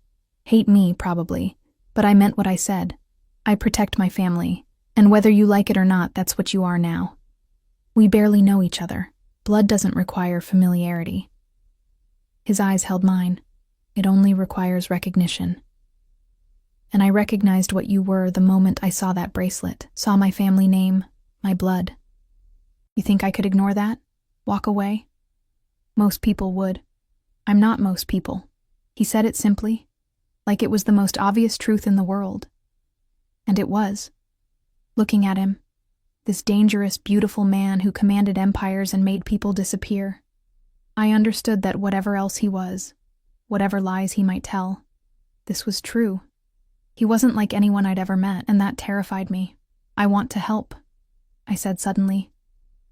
[SPEAKER 1] Hate me, probably. But I meant what I said. I protect my family. And whether you like it or not, that's what you are now. We barely know each other. Blood doesn't require familiarity. His eyes held mine. It only requires recognition. And I recognized what you were the moment I saw that bracelet, saw my family name, my blood. You think I could ignore that? Walk away? Most people would. I'm not most people. He said it simply, like it was the most obvious truth in the world. And it was. Looking at him, this dangerous, beautiful man who commanded empires and made people disappear, I understood that whatever else he was, whatever lies he might tell, this was true. He wasn't like anyone I'd ever met, and that terrified me. I want to help, I said suddenly.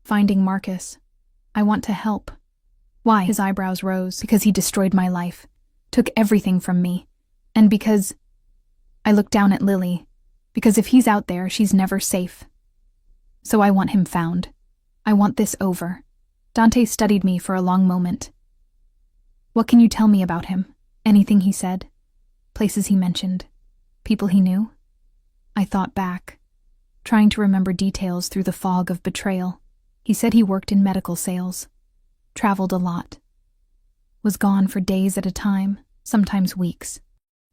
[SPEAKER 1] Finding Marcus. I want to help. Why? His eyebrows rose. Because he destroyed my life, took everything from me, and because... I looked down at Lily. Because if he's out there, she's never safe. So I want him found. I want this over. Dante studied me for a long moment. What can you tell me about him? Anything he said? Places he mentioned? People he knew? I thought back, trying to remember details through the fog of betrayal. He said he worked in medical sales, traveled a lot, was gone for days at a time, sometimes weeks.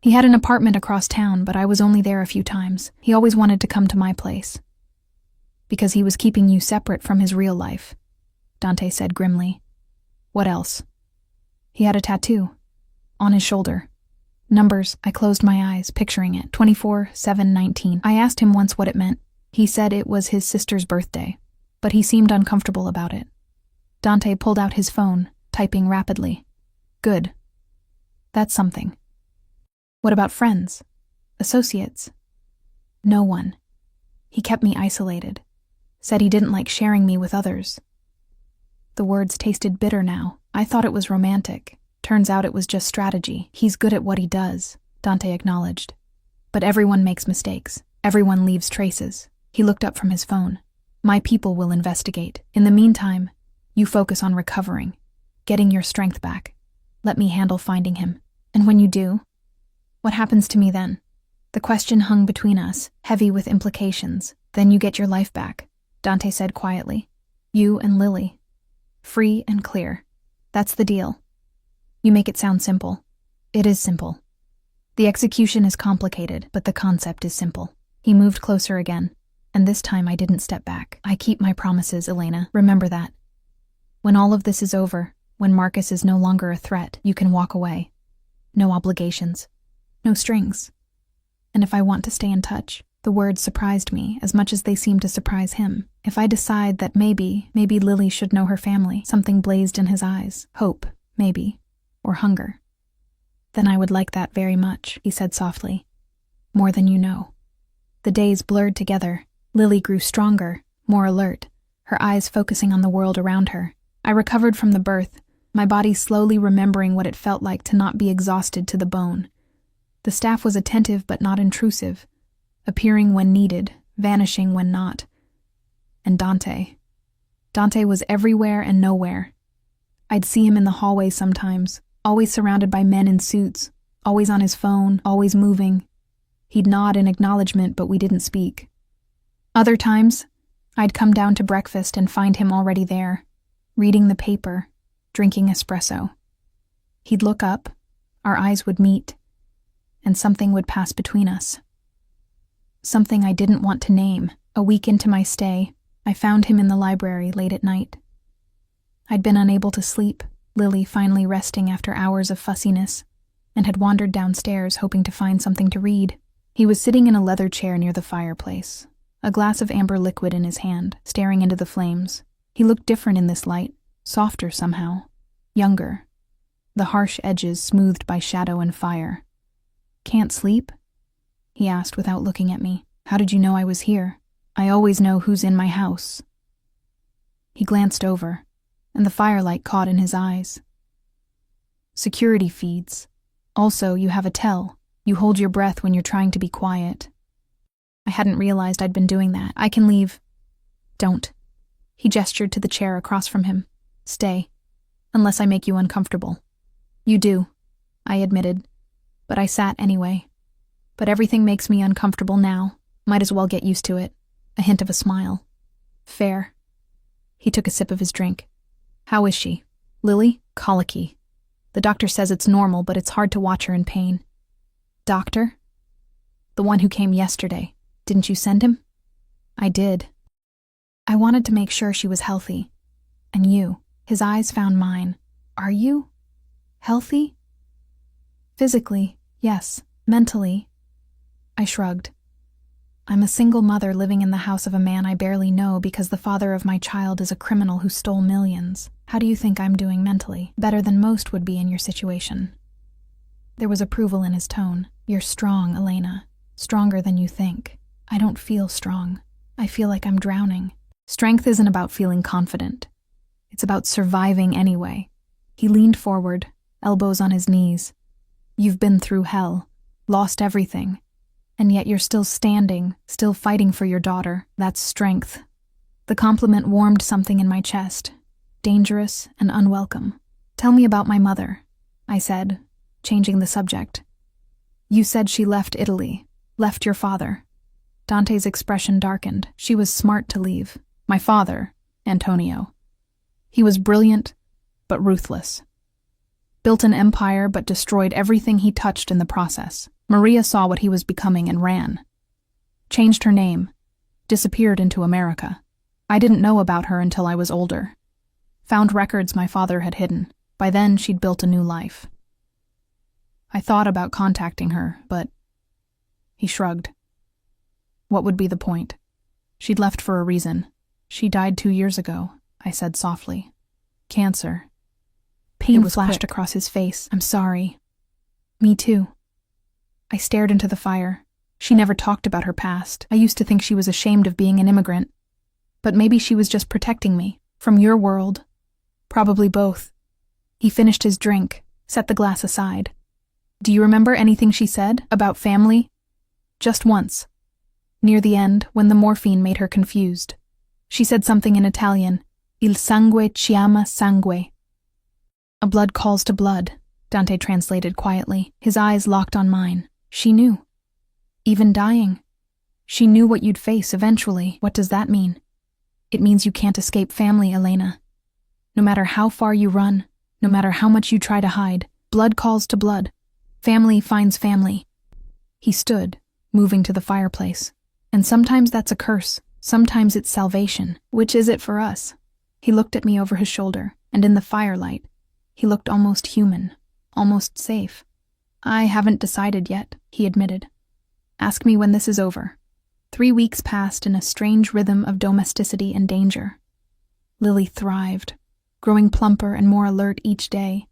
[SPEAKER 1] He had an apartment across town, but I was only there a few times. He always wanted to come to my place. Because he was keeping you separate from his real life, Dante said grimly. What else? He had a tattoo. On his shoulder. Numbers. I closed my eyes, picturing it. 24/7/19. I asked him once what it meant. He said it was his sister's birthday, but he seemed uncomfortable about it. Dante pulled out his phone, typing rapidly. Good. That's something. What about friends? Associates? No one. He kept me isolated. Said he didn't like sharing me with others. The words tasted bitter now. I thought it was romantic. Turns out it was just strategy. He's good at what he does, Dante acknowledged. But everyone makes mistakes. Everyone leaves traces. He looked up from his phone. My people will investigate. In the meantime, you focus on recovering, getting your strength back. Let me handle finding him. And when you do, what happens to me then? The question hung between us, heavy with implications. Then you get your life back, Dante said quietly. You and Lily. Free and clear. That's the deal. You make it sound simple. It is simple. The execution is complicated, but the concept is simple. He moved closer again, and this time I didn't step back. I keep my promises, Elena. Remember that. When all of this is over, when Marcus is no longer a threat, you can walk away. No obligations. No strings. And if I want to stay in touch, the words surprised me as much as they seemed to surprise him. If I decide that maybe Lily should know her family, something blazed in his eyes. Hope, maybe. Or hunger. Then I would like that very much, he said softly. More than you know. The days blurred together. Lily grew stronger, more alert, her eyes focusing on the world around her. I recovered from the birth, my body slowly remembering what it felt like to not be exhausted to the bone. The staff was attentive but not intrusive, appearing when needed, vanishing when not. And Dante. Dante was everywhere and nowhere. I'd see him in the hallway sometimes, always surrounded by men in suits, always on his phone, always moving. He'd nod in acknowledgement, but we didn't speak. Other times, I'd come down to breakfast and find him already there, reading the paper, drinking espresso. He'd look up, our eyes would meet, and something would pass between us. Something I didn't want to name. A week into my stay, I found him in the library late at night. I'd been unable to sleep, Lily finally resting after hours of fussiness, and had wandered downstairs hoping to find something to read. He was sitting in a leather chair near the fireplace, a glass of amber liquid in his hand, staring into the flames. He looked different in this light, softer somehow, younger, the harsh edges smoothed by shadow and fire. Can't sleep? He asked without looking at me. How did you know I was here? I always know who's in my house. He glanced over, and the firelight caught in his eyes. Security feeds. Also, you have a tell. You hold your breath when you're trying to be quiet. I hadn't realized I'd been doing that. I can leave. Don't. He gestured to the chair across from him. Stay. Unless I make you uncomfortable. You do, I admitted. But I sat anyway. But everything makes me uncomfortable now. Might as well get used to it. A hint of a smile. Fair. He took a sip of his drink. How is she? Lily? Colicky. The doctor says it's normal, but it's hard to watch her in pain. Doctor? The one who came yesterday. Didn't you send him? I did. I wanted to make sure she was healthy. And you, his eyes found mine. Are you? Healthy? Physically, yes. Mentally. I shrugged. I'm a single mother living in the house of a man I barely know because the father of my child is a criminal who stole millions. How do you think I'm doing mentally? Better than most would be in your situation. There was approval in his tone. You're strong, Elena. Stronger than you think. I don't feel strong. I feel like I'm drowning. Strength isn't about feeling confident. It's about surviving anyway. He leaned forward, elbows on his knees. You've been through hell, lost everything, and yet you're still standing, still fighting for your daughter. That's strength. The compliment warmed something in my chest, dangerous and unwelcome. Tell me about my mother, I said, changing the subject. You said she left Italy, left your father. Dante's expression darkened. She was smart to leave. My father, Antonio. He was brilliant, but ruthless. Built an empire, but destroyed everything he touched in the process. Maria saw what he was becoming and ran. Changed her name. Disappeared into America. I didn't know about her until I was older. Found records my father had hidden. By then, she'd built a new life. I thought about contacting her, but... He shrugged. What would be the point? She'd left for a reason. She died 2 years ago, I said softly. Cancer. Pain flashed across his face. I'm sorry. Me too. I stared into the fire. She never talked about her past. I used to think she was ashamed of being an immigrant. But maybe she was just protecting me. From your world. Probably both. He finished his drink, set the glass aside. Do you remember anything she said about family? Just once. Near the end, when the morphine made her confused. She said something in Italian. Il sangue chiama sangue. A blood calls to blood, Dante translated quietly. His eyes locked on mine. She knew. Even dying. She knew what you'd face eventually. What does that mean? It means you can't escape family, Elena. No matter how far you run, no matter how much you try to hide, blood calls to blood. Family finds family. He stood, moving to the fireplace. And sometimes that's a curse. Sometimes it's salvation. Which is it for us? He looked at me over his shoulder, and in the firelight, he looked almost human, almost safe. I haven't decided yet, he admitted. Ask me when this is over. 3 weeks passed in a strange rhythm of domesticity and danger. Lily thrived, growing plumper and more alert each day.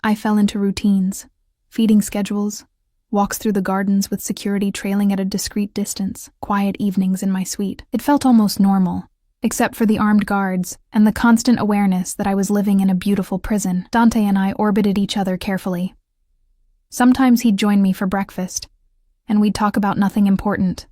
[SPEAKER 1] I fell into routines, feeding schedules, walks through the gardens with security trailing at a discreet distance, quiet evenings in my suite. It felt almost normal, except for the armed guards and the constant awareness that I was living in a beautiful prison. Dante and I orbited each other carefully. Sometimes he'd join me for breakfast, and we'd talk about nothing important.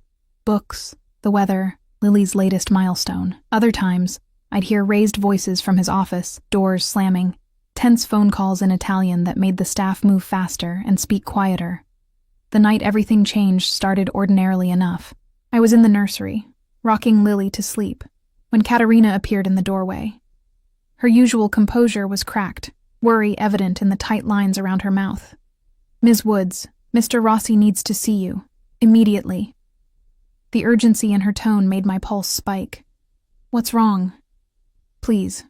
[SPEAKER 1] Books, the weather, Lily's latest milestone. Other times, I'd hear raised voices from his office, doors slamming, tense phone calls in Italian that made the staff move faster and speak quieter. The night everything changed started ordinarily enough. I was in the nursery, rocking Lily to sleep, when Katerina appeared in the doorway. Her usual composure was cracked, worry evident in the tight lines around her mouth. Ms. Woods, Mr. Rossi needs to see you. Immediately. The urgency in her tone made my pulse spike. What's wrong? Please,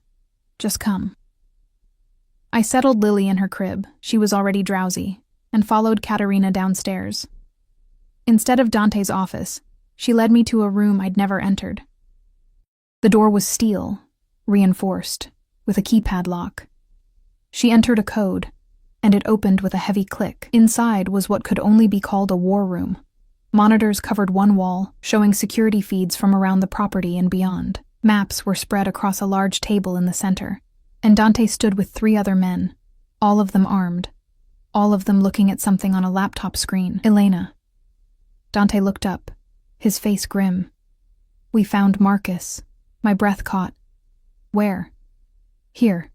[SPEAKER 1] just come. I settled Lily in her crib, she was already drowsy, and followed Katerina downstairs. Instead of Dante's office, she led me to a room I'd never entered. The door was steel, reinforced, with a keypad lock. She entered a code, and it opened with a heavy click. Inside was what could only be called a war room. Monitors covered one wall, showing security feeds from around the property and beyond. Maps were spread across a large table in the center, and Dante stood with 3 other men, all of them armed, all of them looking at something on a laptop screen. Elena. Dante looked up, his face grim. "We found Marcus." My breath caught. "Where?" "Here.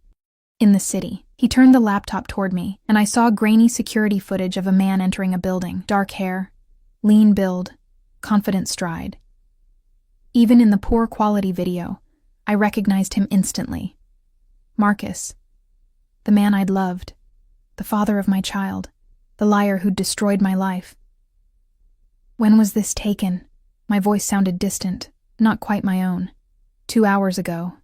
[SPEAKER 1] In the city." He turned the laptop toward me, and I saw grainy security footage of a man entering a building. Dark hair, lean build, confident stride. Even in the poor quality video, I recognized him instantly. Marcus. The man I'd loved. The father of my child. The liar who'd destroyed my life. "When was this taken?" My voice sounded distant, not quite my own. 2 hours ago.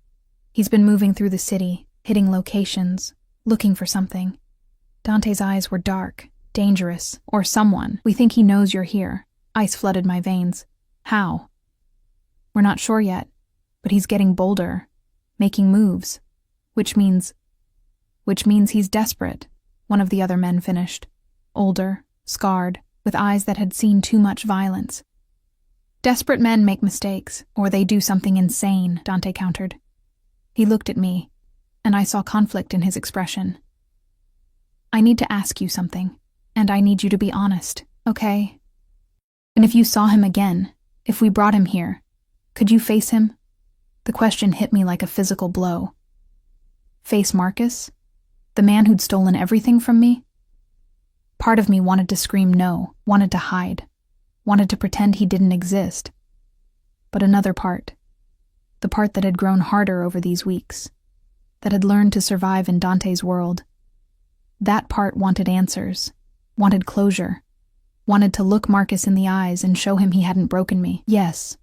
[SPEAKER 1] He's been moving through the city, hitting locations, looking for something. Dante's eyes were dark, dangerous, or someone. "We think he knows you're here." Ice flooded my veins. "How?" "We're not sure yet, but he's getting bolder, making moves, which means he's desperate," one of the other men finished. Older, scarred, with eyes that had seen too much violence. "Desperate men make mistakes, or they do something insane," Dante countered. He looked at me, and I saw conflict in his expression. "I need to ask you something, and I need you to be honest, okay? And if you saw him again, if we brought him here, could you face him?" The question hit me like a physical blow. Face Marcus? The man who'd stolen everything from me? Part of me wanted to scream no, wanted to hide, wanted to pretend he didn't exist. But another part, the part that had grown harder over these weeks, that had learned to survive in Dante's world, that part wanted answers, wanted closure, wanted to look Marcus in the eyes and show him he hadn't broken me. "Yes,"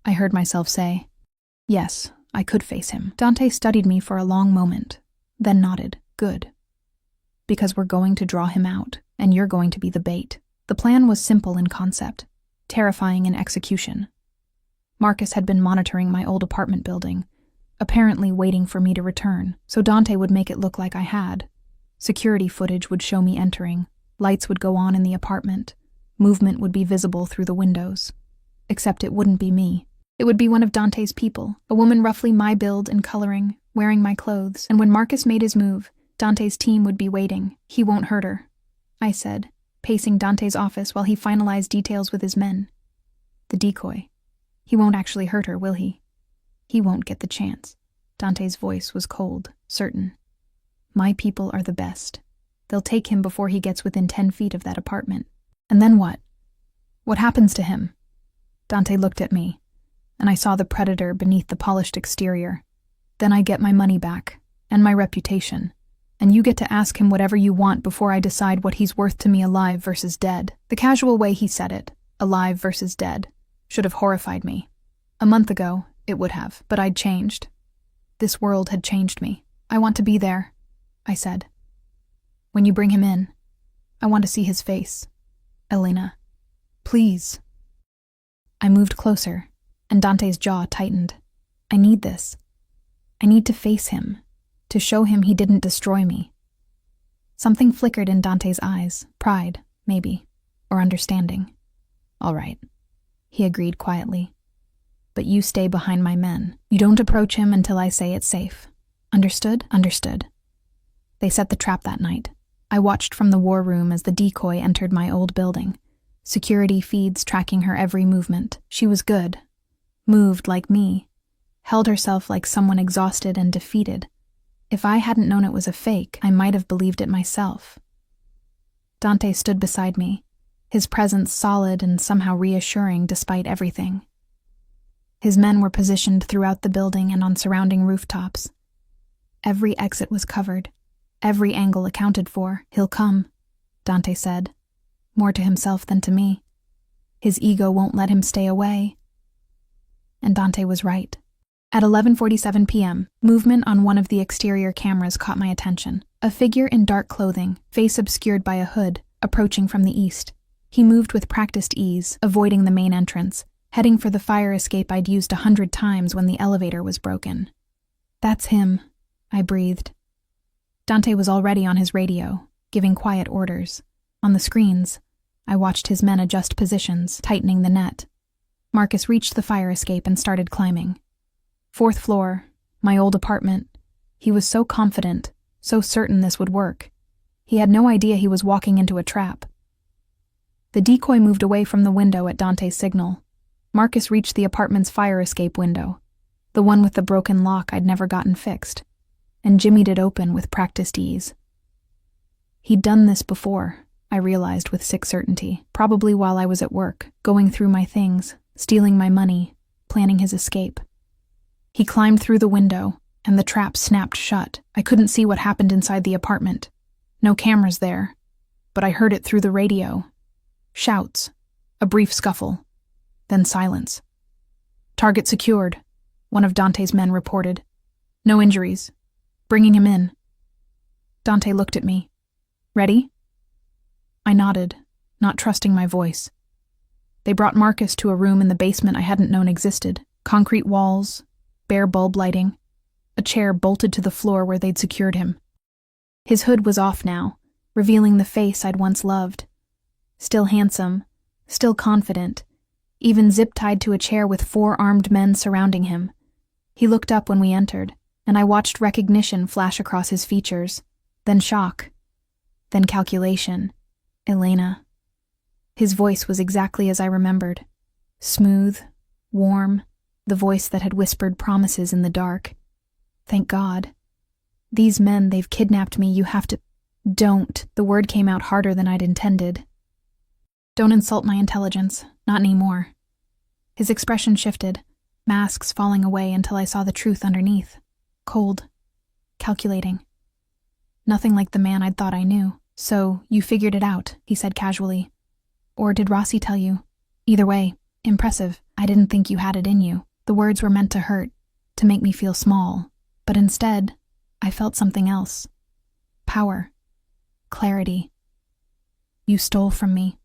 [SPEAKER 1] I heard myself say. Yes, I could face him. Dante studied me for a long moment, then nodded. "Good. Because we're going to draw him out, and you're going to be the bait." The plan was simple in concept, terrifying in execution. Marcus had been monitoring my old apartment building, apparently waiting for me to return, so Dante would make it look like I had. Security footage would show me entering, lights would go on in the apartment, movement would be visible through the windows. Except it wouldn't be me. It would be one of Dante's people, a woman roughly my build and coloring, wearing my clothes, and when Marcus made his move, Dante's team would be waiting. "He won't hurt her," I said, pacing Dante's office while he finalized details with his men. "The decoy. He won't actually hurt her, will he? He won't get the chance." Dante's voice was cold, certain. "My people are the best. They'll take him before he gets within 10 feet of that apartment. And then what? What happens to him?" Dante looked at me, and I saw the predator beneath the polished exterior. "Then I get my money back, and my reputation, and you get to ask him whatever you want before I decide what he's worth to me alive versus dead." The casual way he said it, alive versus dead, should have horrified me. A month ago, it would have, but I'd changed. This world had changed me. "I want to be there," I said. "When you bring him in, I want to see his face. Elena. Please." I moved closer, and Dante's jaw tightened. "I need this. I need to face him, to show him he didn't destroy me." Something flickered in Dante's eyes, pride, maybe, or understanding. "All right," he agreed quietly. "But you stay behind my men. You don't approach him until I say it's safe. Understood?" "Understood." They set the trap that night. I watched from the war room as the decoy entered my old building. Security feeds tracking her every movement. She was good. Moved like me. Held herself like someone exhausted and defeated. If I hadn't known it was a fake, I might have believed it myself. Dante stood beside me, his presence solid and somehow reassuring despite everything. His men were positioned throughout the building and on surrounding rooftops. Every exit was covered, every angle accounted for. "He'll come," Dante said, more to himself than to me. "His ego won't let him stay away." And Dante was right. At 11:47 p.m., movement on one of the exterior cameras caught my attention. A figure in dark clothing, face obscured by a hood, approaching from the east. He moved with practiced ease, avoiding the main entrance, heading for the fire escape I'd used 100 times when the elevator was broken. "That's him," I breathed. Dante was already on his radio, giving quiet orders. On the screens, I watched his men adjust positions, tightening the net. Marcus reached the fire escape and started climbing. 4th floor, my old apartment. He was so confident, so certain this would work. He had no idea he was walking into a trap. The decoy moved away from the window at Dante's signal, Marcus reached the apartment's fire escape window, the one with the broken lock I'd never gotten fixed, and jimmied it open with practiced ease. He'd done this before, I realized with sick certainty, probably while I was at work, going through my things, stealing my money, planning his escape. He climbed through the window, and the trap snapped shut. I couldn't see what happened inside the apartment. No cameras there, but I heard it through the radio. Shouts, a brief scuffle, then silence. "Target secured," one of Dante's men reported. "No injuries. Bringing him in." Dante looked at me. "Ready?" I nodded, not trusting my voice. They brought Marcus to a room in the basement I hadn't known existed. Concrete walls, bare bulb lighting, a chair bolted to the floor where they'd secured him. His hood was off now, revealing the face I'd once loved. Still handsome, still confident, even zip-tied to a chair with 4 armed men surrounding him. He looked up when we entered, and I watched recognition flash across his features, then shock, then calculation. Elena. His voice was exactly as I remembered. Smooth, warm, the voice that had whispered promises in the dark. Thank God. "These men, they've kidnapped me, you have to—" "Don't." The word came out harder than I'd intended. "Don't insult my intelligence. Not anymore." His expression shifted, masks falling away until I saw the truth underneath. Cold. Calculating. Nothing like the man I'd thought I knew. "So, you figured it out," he said casually. "Or did Rossi tell you? Either way, impressive. I didn't think you had it in you." The words were meant to hurt, to make me feel small. But instead, I felt something else. Power. Clarity. "You stole from me,"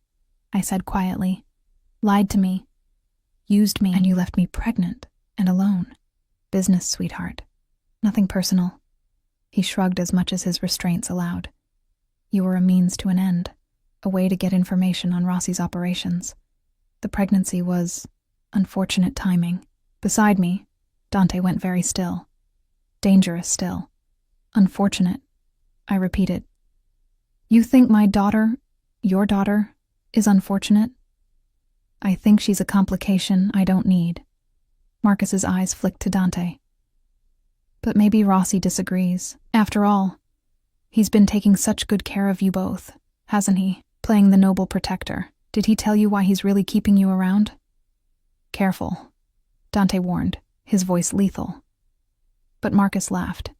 [SPEAKER 1] I said quietly. "Lied to me. Used me, and you left me pregnant and alone. Business, sweetheart. Nothing personal." He shrugged as much as his restraints allowed. "You were a means to an end, a way to get information on Rossi's operations. The pregnancy was unfortunate timing." Beside me, Dante went very still. Dangerous still. "Unfortunate," I repeated. "You think my daughter, your daughter, is unfortunate?" "I think she's a complication I don't need." Marcus's eyes flicked to Dante. "But maybe Rossi disagrees. After all, he's been taking such good care of you both, hasn't he? Playing the noble protector. Did he tell you why he's really keeping you around?" "Careful," Dante warned, his voice lethal. But Marcus laughed.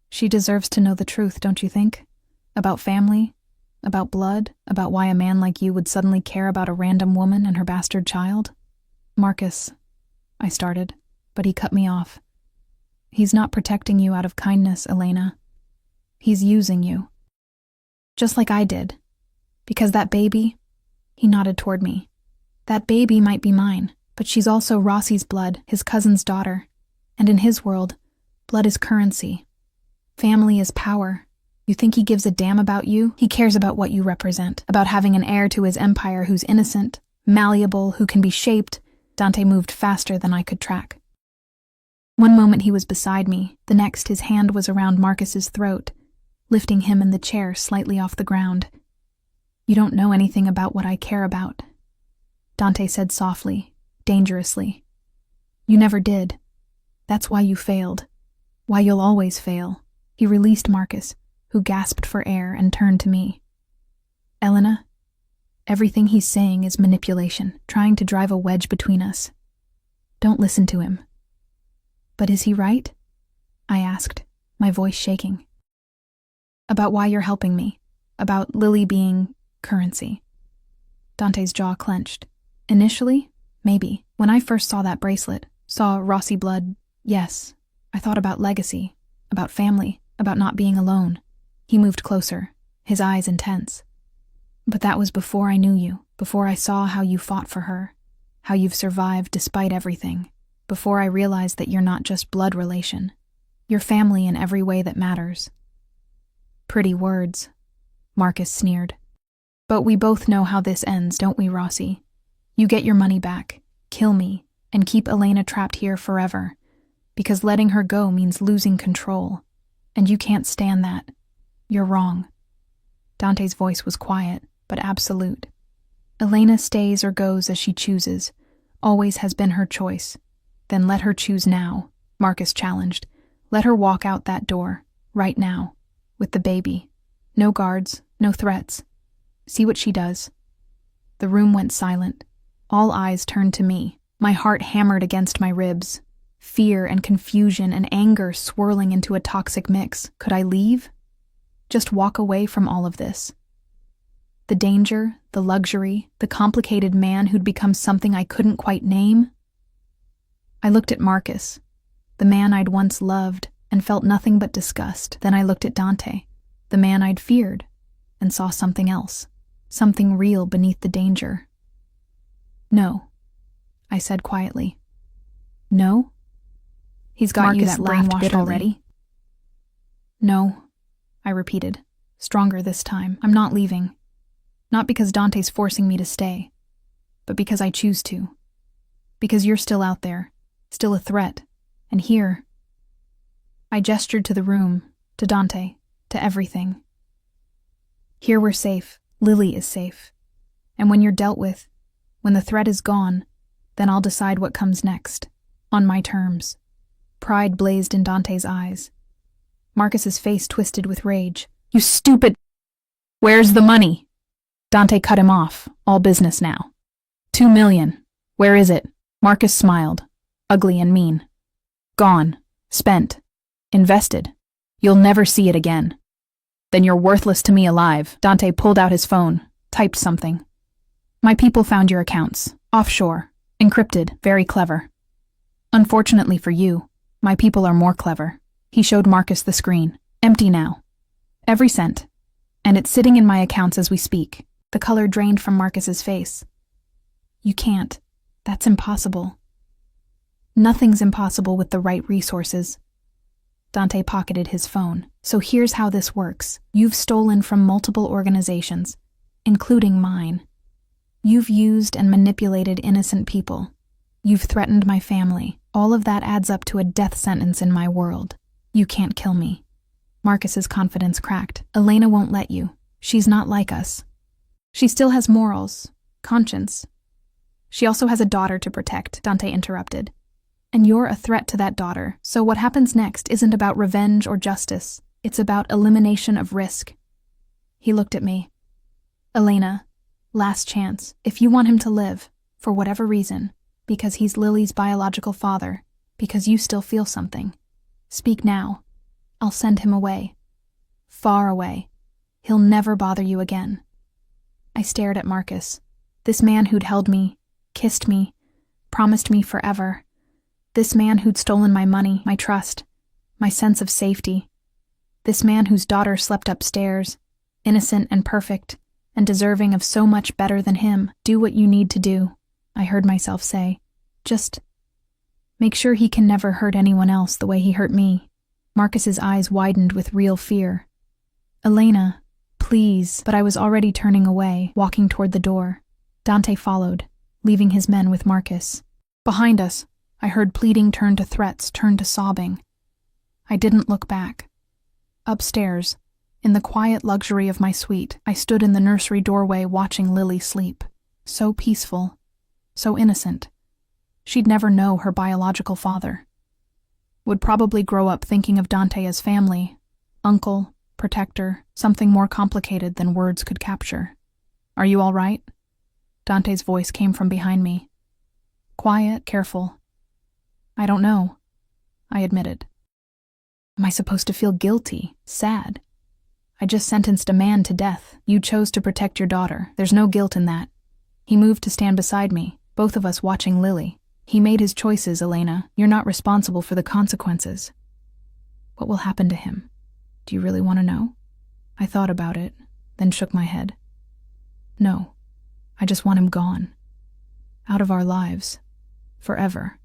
[SPEAKER 1] "She deserves to know the truth, don't you think? About family, about blood, about why a man like you would suddenly care about a random woman and her bastard child." "Marcus," I started, but he cut me off. "He's not protecting you out of kindness, Elena. He's using you. Just like I did. Because that baby," he nodded toward me, "that baby might be mine, but she's also Rossi's blood, his cousin's daughter. And in his world, blood is currency. Family is power. You think he gives a damn about you? He cares about what you represent, about having an heir to his empire who's innocent, malleable, who can be shaped." Dante moved faster than I could track. One moment he was beside me, the next his hand was around Marcus's throat, lifting him in the chair slightly off the ground. "You don't know anything about what I care about," Dante said softly, dangerously. "You never did. That's why you failed. Why you'll always fail." He released Marcus, who gasped for air and turned to me. "Elena, everything he's saying is manipulation, trying to drive a wedge between us. Don't listen to him." "But is he right?" I asked, my voice shaking. "About why you're helping me. About Lily being currency." Dante's jaw clenched. "Initially, maybe. When I first saw that bracelet, saw Rossi blood, yes. I thought about legacy, about family, about not being alone." He moved closer, his eyes intense. "But that was before I knew you, before I saw how you fought for her, how you've survived despite everything, before I realized that you're not just blood relation. You're family in every way that matters." "Pretty words," Marcus sneered. "But we both know how this ends, don't we, Rossi? You get your money back, kill me, and keep Elena trapped here forever, because letting her go means losing control, and you can't stand that. You're wrong." Dante's voice was quiet, but absolute. "Elena stays or goes as she chooses, always has been her choice. Then let her choose now, Marcus challenged. Let her walk out that door, right now, with the baby. No guards, no threats. See what she does. The room went silent. All eyes turned to me. My heart hammered against my ribs. Fear and confusion and anger swirling into a toxic mix. Could I leave? Just walk away from all of this? The danger, the luxury, the complicated man who'd become something I couldn't quite name? I looked at Marcus, the man I'd once loved and felt nothing but disgust. Then I looked at Dante, the man I'd feared, and saw something else, something real beneath the danger. No, I said quietly. No? He's got
[SPEAKER 2] Marcus
[SPEAKER 1] you that brainwashed
[SPEAKER 2] bitterly.
[SPEAKER 1] already? No, I repeated, stronger this time. I'm not leaving. Not because Dante's forcing me to stay, but because I choose to. Because you're still out there, still a threat, and here. I gestured to the room, to Dante, to everything. Here we're safe. Lily is safe. And when you're dealt with, when the threat is gone, then I'll decide what comes next, on my terms. Pride blazed in Dante's eyes. Marcus's face twisted with rage. You stupid! Where's the money? Dante cut him off, all business now. 2 million. Where is it? Marcus smiled, ugly and mean. Gone. Spent. Invested. You'll never see it again. Then you're worthless to me alive. Dante pulled out his phone, typed something. My people found your accounts. Offshore. Encrypted. Very clever. Unfortunately for you, my people are more clever. He showed Marcus the screen. Empty now. Every cent. And it's sitting in my accounts as we speak. The color drained from Marcus's face. You can't. That's impossible. Nothing's impossible with the right resources. Dante pocketed his phone. So here's how this works. You've stolen from multiple organizations, including mine. You've used and manipulated innocent people. You've threatened my family. All of that adds up to a death sentence in my world. You can't kill me. Marcus's confidence cracked. Elena won't let you. She's not like us. She still has morals, conscience. She also has a daughter to protect, Dante interrupted. And you're a threat to that daughter, so what happens next isn't about revenge or justice. It's about elimination of risk. He looked at me. Elena, last chance. If you want him to live, for whatever reason, because he's Lily's biological father, because you still feel something, speak now. I'll send him away. Far away. He'll never bother you again. I stared at Marcus, this man who'd held me, kissed me, promised me forever. This man who'd stolen my money, my trust, my sense of safety. This man whose daughter slept upstairs, innocent and perfect, and deserving of so much better than him. Do what you need to do, I heard myself say. Just make sure he can never hurt anyone else the way he hurt me. Marcus's eyes widened with real fear. Elena, please. But I was already turning away, walking toward the door. Dante followed, leaving his men with Marcus. Behind us, I heard pleading turn to threats, turn to sobbing. I didn't look back. Upstairs, in the quiet luxury of my suite, I stood in the nursery doorway watching Lily sleep. So peaceful, so innocent. She'd never know her biological father. Would probably grow up thinking of Dante as family, uncle, protector, something more complicated than words could capture. Are you all right? Dante's voice came from behind me. Quiet, careful. I don't know, I admitted. Am I supposed to feel guilty, sad? I just sentenced a man to death. You chose to protect your daughter. There's no guilt in that. He moved to stand beside me, both of us watching Lily. He made his choices, Elena. You're not responsible for the consequences. What will happen to him? Do you really want to know? I thought about it, then shook my head. No, I just want him gone. Out of our lives. Forever.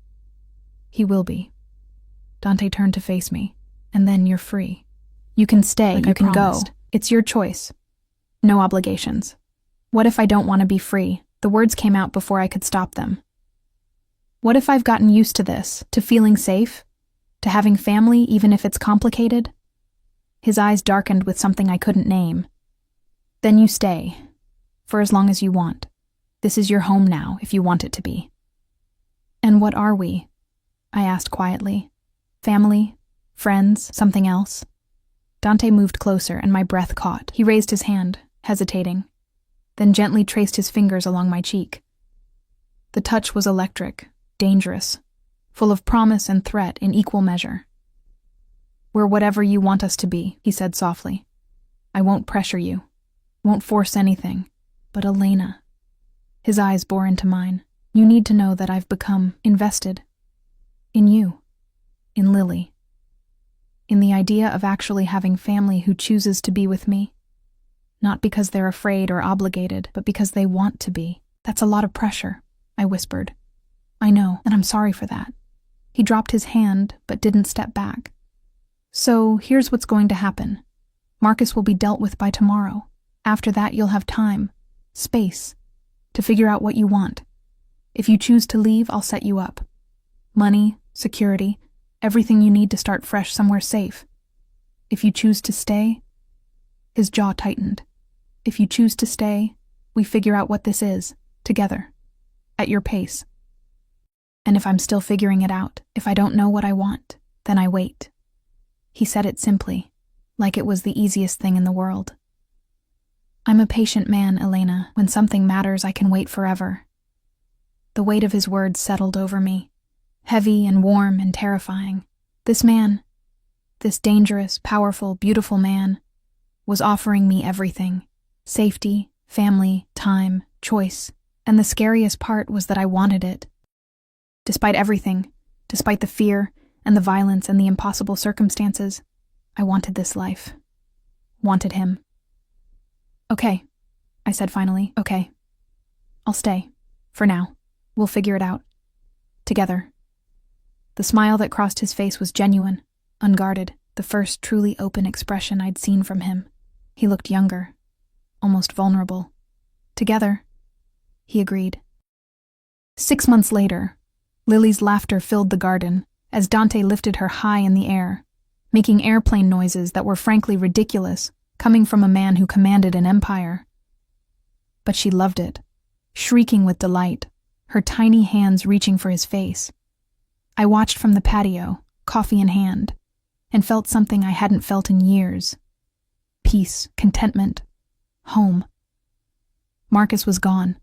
[SPEAKER 1] He will be. Dante turned to face me. And then you're free. You can stay,
[SPEAKER 2] Like
[SPEAKER 1] you
[SPEAKER 2] I
[SPEAKER 1] can
[SPEAKER 2] promised.
[SPEAKER 1] go. It's your choice. No obligations. What if I don't want to be free? The words came out before I could stop them. What if I've gotten used to this, to feeling safe, to having family even if it's complicated? His eyes darkened with something I couldn't name. Then you stay, for as long as you want. This is your home now, if you want it to be. And what are we? I asked quietly. Family? Friends? Something else? Dante moved closer and my breath caught. He raised his hand, hesitating, then gently traced his fingers along my cheek. The touch was electric, dangerous, full of promise and threat in equal measure. We're whatever you want us to be, he said softly. I won't pressure you, won't force anything. But Elena, his eyes bore into mine, you need to know that I've become invested. In you. In Lily. In the idea of actually having family who chooses to be with me. Not because they're afraid or obligated, but because they want to be. That's a lot of pressure, I whispered. I know, and I'm sorry for that. He dropped his hand, but didn't step back. So here's what's going to happen. Marcus will be dealt with by tomorrow. After that, you'll have time, space, to figure out what you want. If you choose to leave, I'll set you up. Money, security, everything you need to start fresh somewhere safe. If you choose to stay, his jaw tightened. If you choose to stay, we figure out what this is, together, at your pace. And if I'm still figuring it out, if I don't know what I want, then I wait. He said it simply, like it was the easiest thing in the world. I'm a patient man, Elena. When something matters, I can wait forever. The weight of his words settled over me, heavy and warm and terrifying. This man, this dangerous, powerful, beautiful man, was offering me everything. Safety, family, time, choice. And the scariest part was that I wanted it. Despite everything, despite the fear and the violence and the impossible circumstances, I wanted this life. Wanted him. Okay, I said finally. Okay. I'll stay. For now. We'll figure it out. Together. The smile that crossed his face was genuine, unguarded, the first truly open expression I'd seen from him. He looked younger, almost vulnerable. Together, he agreed. 6 months later, Lily's laughter filled the garden as Dante lifted her high in the air, making airplane noises that were frankly ridiculous, coming from a man who commanded an empire. But she loved it, shrieking with delight, her tiny hands reaching for his face. I watched from the patio, coffee in hand, and felt something I hadn't felt in years. Peace, contentment, home. Marcus was gone.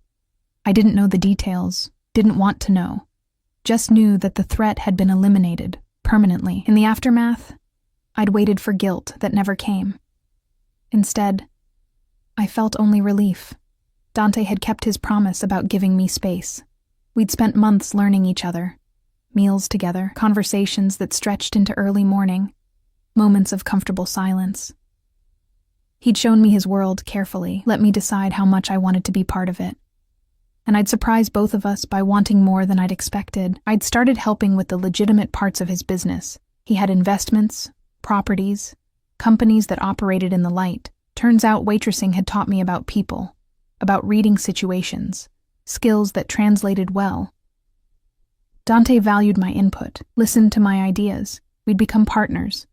[SPEAKER 1] I didn't know the details, didn't want to know, just knew that the threat had been eliminated, permanently. In the aftermath, I'd waited for guilt that never came. Instead, I felt only relief. Dante had kept his promise about giving me space. We'd spent months learning each other, meals together, conversations that stretched into early morning, moments of comfortable silence. He'd shown me his world carefully, let me decide how much I wanted to be part of it. And I'd surprised both of us by wanting more than I'd expected. I'd started helping with the legitimate parts of his business. He had investments, properties, companies that operated in the light. Turns out waitressing had taught me about people, about reading situations, skills that translated well. Dante valued my input, listened to my ideas. We'd become partners,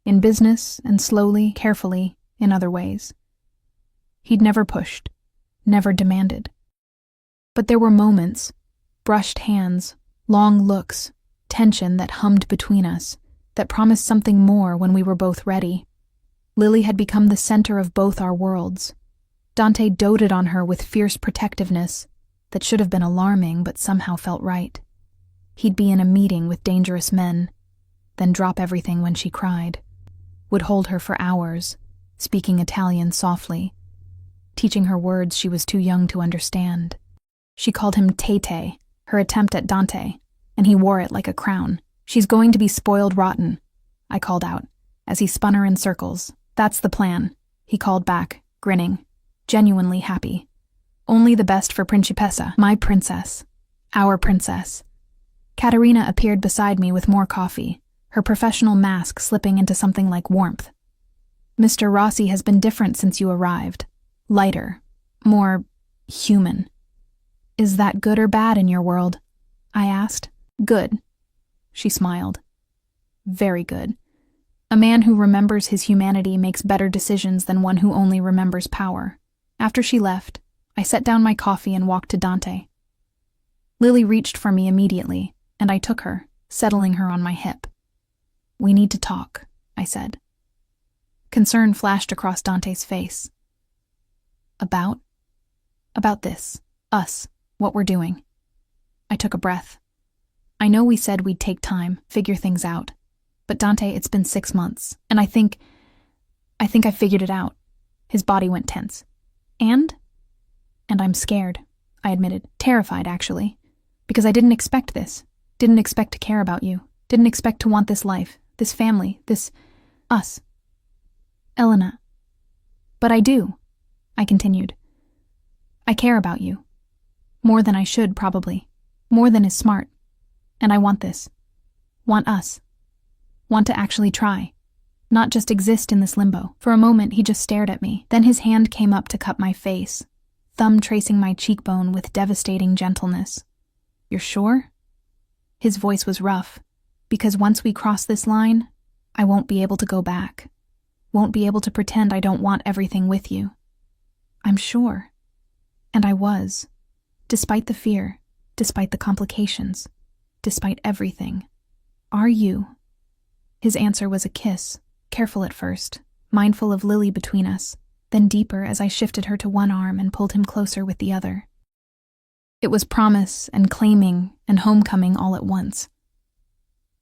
[SPEAKER 1] in business and slowly, carefully, in other ways. He'd never pushed, never demanded. But there were moments, brushed hands, long looks, tension that hummed between us, that promised something more when we were both ready. Lily had become the center of both our worlds. Dante doted on her with fierce protectiveness that should have been alarming but somehow felt right. He'd be in a meeting with dangerous men, then drop everything when she cried. Would hold her for hours, speaking Italian softly, teaching her words she was too young to understand. She called him Tete, her attempt at Dante, and he wore it like a crown. She's going to be spoiled rotten, I called out, as he spun her in circles. That's the plan, he called back, grinning, genuinely happy. Only the best for Principessa, my princess, our princess. Caterina appeared beside me with more coffee, her professional mask slipping into something like warmth. Mr. Rossi has been different since you arrived. Lighter, more human. Is that good or bad in your world? I asked. Good. She smiled. Very good. A man who remembers his humanity makes better decisions than one who only remembers power. After she left, I set down my coffee and walked to Dante. Lily reached for me immediately, and I took her, settling her on my hip. "We need to talk," I said. Concern flashed across Dante's face. About? About this. Us. What we're doing. I took a breath. I know we said we'd take time, figure things out. But Dante, it's been 6 months, and I think I figured it out. His body went tense. And I'm scared, I admitted. Terrified, actually. Because I didn't expect this. Didn't expect to care about you. Didn't expect to want this life, this family, this us. Elena. But I do, I continued. I care about you. More than I should, probably. More than is smart. And I want this. Want us. Want to actually try. Not just exist in this limbo. For a moment, he just stared at me. Then his hand came up to cup my face, thumb tracing my cheekbone with devastating gentleness. "You're sure?" His voice was rough. "Because once we cross this line, I won't be able to go back. Won't be able to pretend I don't want everything with you." "I'm sure." And I was. Despite the fear, despite the complications, despite everything. "Are you?" His answer was a kiss, careful at first, mindful of Lily between us, then deeper as I shifted her to one arm and pulled him closer with the other. It was promise and claiming and homecoming all at once.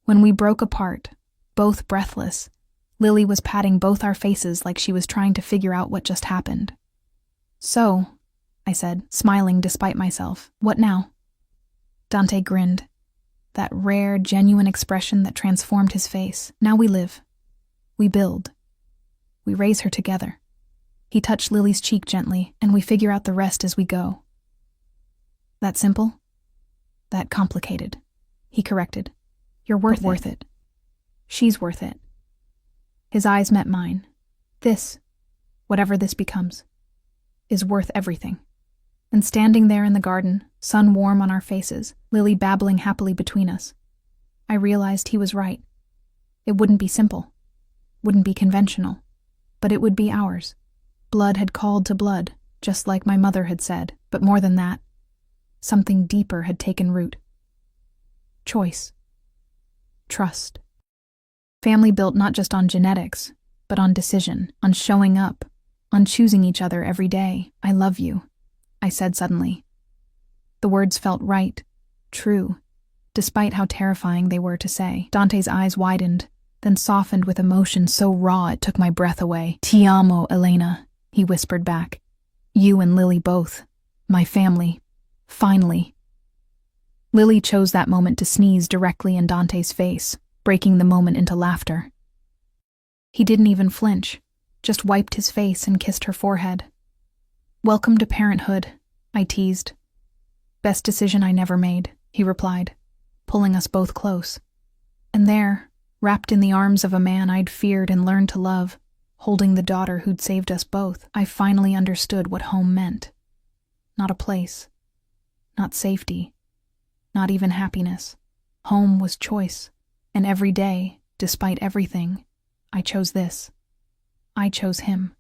[SPEAKER 1] When we broke apart, both breathless, Lily was patting both our faces like she was trying to figure out what just happened. "So," I said, smiling despite myself, "what now?" Dante grinned. That rare, genuine expression that transformed his face. "Now we live. We build. We raise her together." He touched Lily's cheek gently, and we figure out the rest as we go. "That simple? That complicated," he corrected. "You're worth it. She's worth it." His eyes met mine. "This, whatever this becomes, is worth everything." And standing there in the garden, sun warm on our faces, Lily babbling happily between us, I realized he was right. It wouldn't be simple, wouldn't be conventional, but it would be ours. Blood had called to blood, just like my mother had said, but more than that, something deeper had taken root. Choice. Trust. Family built not just on genetics, but on decision, on showing up, on choosing each other every day. "I love you," I said suddenly. The words felt right, true, despite how terrifying they were to say. Dante's eyes widened, then softened with emotion so raw it took my breath away. "Ti amo, Elena," he whispered back. "You and Lily both. My family. Finally." Lily chose that moment to sneeze directly in Dante's face, breaking the moment into laughter. He didn't even flinch, just wiped his face and kissed her forehead. "Welcome to parenthood," I teased. "Best decision I never made," he replied, pulling us both close. And there, wrapped in the arms of a man I'd feared and learned to love, holding the daughter who'd saved us both, I finally understood what home meant. Not a place. Not safety. Not even happiness. Home was choice, and every day, despite everything, I chose this. I chose him.